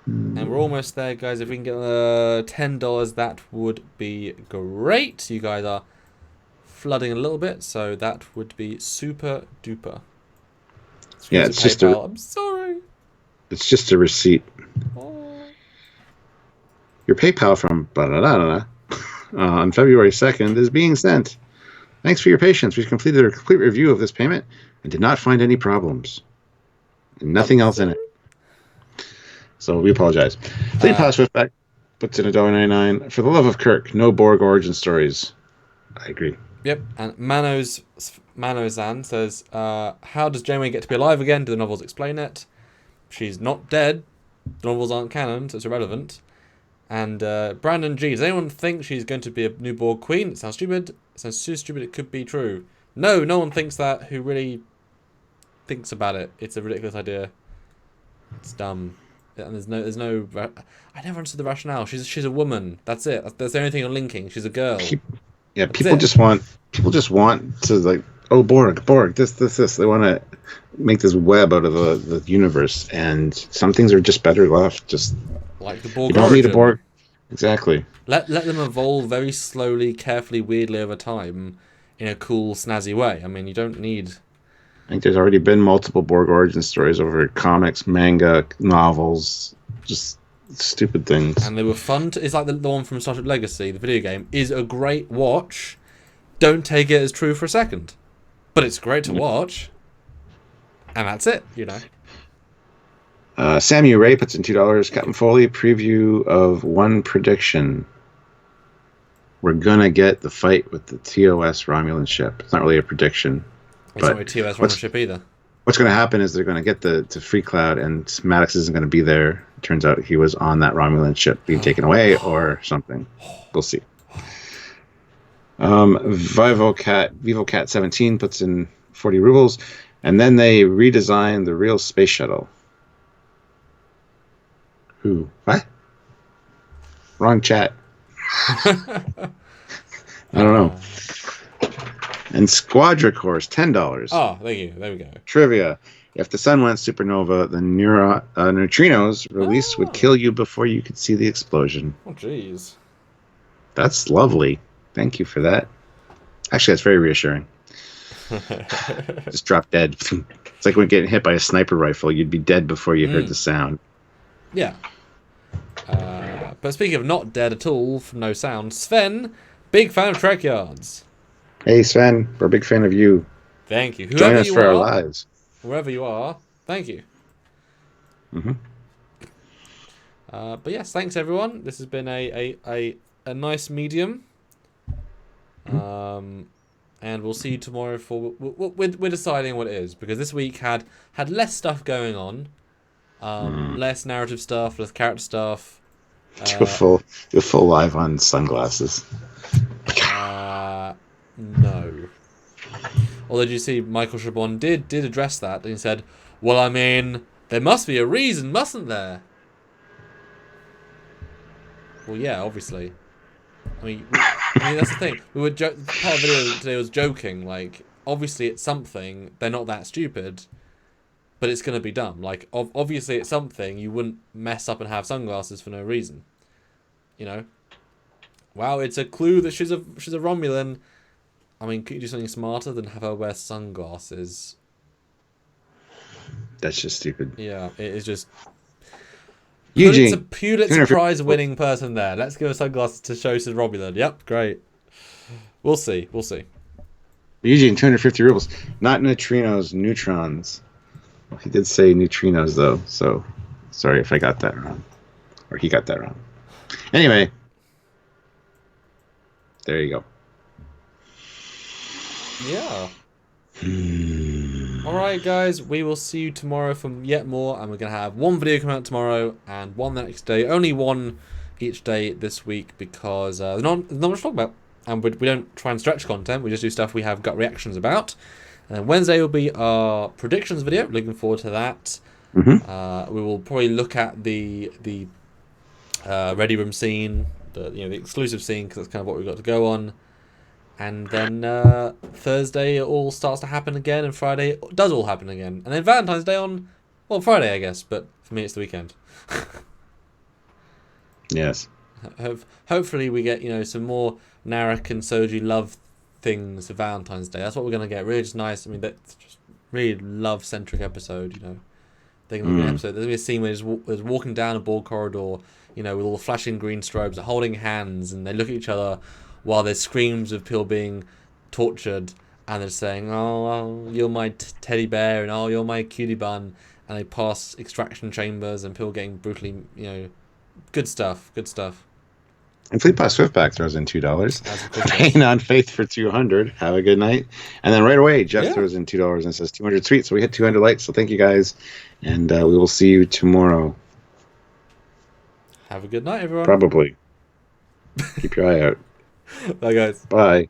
And we're almost there, guys. If we can get $10, that would be great. You guys are flooding a little bit, so that would be super duper. Yeah, it's just I'm sorry. It's just a receipt. Oh. Your PayPal from on February 2nd is being sent. Thanks for your patience. We've completed a complete review of this payment and did not find any problems. And nothing else in it. So we apologize. Fleet Pass Swiftback puts in $1.99. For the love of Kirk, no Borg origin stories. I agree. Yep. And Manozan says, how does Janeway get to be alive again? Do the novels explain it? She's not dead. The novels aren't canon, so it's irrelevant. And Brandon G, does anyone think she's going to be a new Borg queen? It sounds stupid. It sounds so stupid it could be true. No one thinks that who really thinks about it. It's a ridiculous idea. It's dumb. And there's no I never understood the rationale. She's a woman. That's it. That's the only thing you're linking. She's a girl. People just want to like, oh, Borg, this. They want to make this web out of the universe, and some things are just better left. Just like the Borg. You don't need a Borg. Exactly. Let them evolve very slowly, carefully, weirdly over time, in a cool, snazzy way. I mean, you don't need. I think there's already been multiple Borg origin stories over comics, manga, novels, just stupid things. And they were fun. It's like the one from Star Trek Legacy, the video game, is a great watch. Don't take it as true for a second. But it's great to watch. And that's it, you know. Samuel Ray puts in $2. Captain Foley, preview of one prediction. We're going to get the fight with the TOS Romulan ship. It's not really a prediction. It's not a TOS Romulan ship either. What's going to happen is they're going to get to Free Cloud, and Maddox isn't going to be there. It turns out he was on that Romulan ship being taken away or something. We'll see. VivoCat 17 puts in 40 rubles, and then they redesigned the real space shuttle. Who? What? Wrong chat. I don't know. And Squadra Course, $10. Oh, thank you. There we go. Trivia. If the sun went supernova, the neutrinos released would kill you before you could see the explosion. Oh, jeez. That's lovely. Thank you for that. Actually, that's very reassuring. Just drop dead. It's like when getting hit by a sniper rifle. You'd be dead before you heard the sound. Yeah. But speaking of not dead at all, from no sound, Sven, big fan of Trekyards. Hey, Sven. We're a big fan of you. Thank you. Join us for our lives. Wherever you are, thank you. Mm-hmm. But yes, thanks everyone. This has been a nice medium. and we'll see you tomorrow for we're deciding what it is, because this week had less stuff going on, less narrative stuff, less character stuff. Do a full live on sunglasses. No. Although, did you see Michael Chabon did address that, and he said, "Well, I mean, there must be a reason, mustn't there?" Well, yeah, obviously. I mean, that's the thing. We were part of the video today was joking. Like, obviously, it's something. They're not that stupid, but it's gonna be dumb. Like, obviously, it's something. You wouldn't mess up and have sunglasses for no reason. You know. Wow, it's a clue that she's a Romulan. I mean, could you do something smarter than have her wear sunglasses? That's just stupid. Yeah, it is just. Eugene, Pulitzer Prize winning person there. Let's give her sunglasses to show she's Romulan. Yep, great. We'll see. Eugene, 250 rubles. Not neutrinos, neutrons. Well, he did say neutrinos, though, so sorry if I got that wrong. Or he got that wrong. Anyway, there you go. Yeah. Alright, guys, we will see you tomorrow for yet more, and we're going to have one video come out tomorrow and one the next day. Only one each day this week, because there's not much to talk about. And we don't try and stretch content, we just do stuff we have gut reactions about. And Wednesday will be our predictions video, looking forward to that. We will probably look at the Ready Room scene, the exclusive scene, because that's kind of what we've got to go on. And then Thursday it all starts to happen again, and Friday it does all happen again. And then Valentine's Day on, well, Friday, I guess, but for me it's the weekend. Yes. Hopefully we get, some more Narek and Soji love things for Valentine's Day. That's what we're going to get. Really just nice. I mean, that's just really love-centric episode, They're going to be an episode. There's going to be a scene where they're walking down a ball corridor, with all the flashing green strobes, they're holding hands, and they look at each other while there's screams of people being tortured, and they're saying, oh you're my teddy bear, and oh, you're my cutie bun, and they pass extraction chambers, and people getting brutally, good stuff. And Fleetpass Swiftback throws in $2. Paying on Faith for 200. Have a good night. And then right away, Jeff throws in $2 and says 200 sweet. So we hit 200 likes. So thank you guys, and we will see you tomorrow. Have a good night, everyone. Probably. Keep your eye out. Bye, guys. Bye.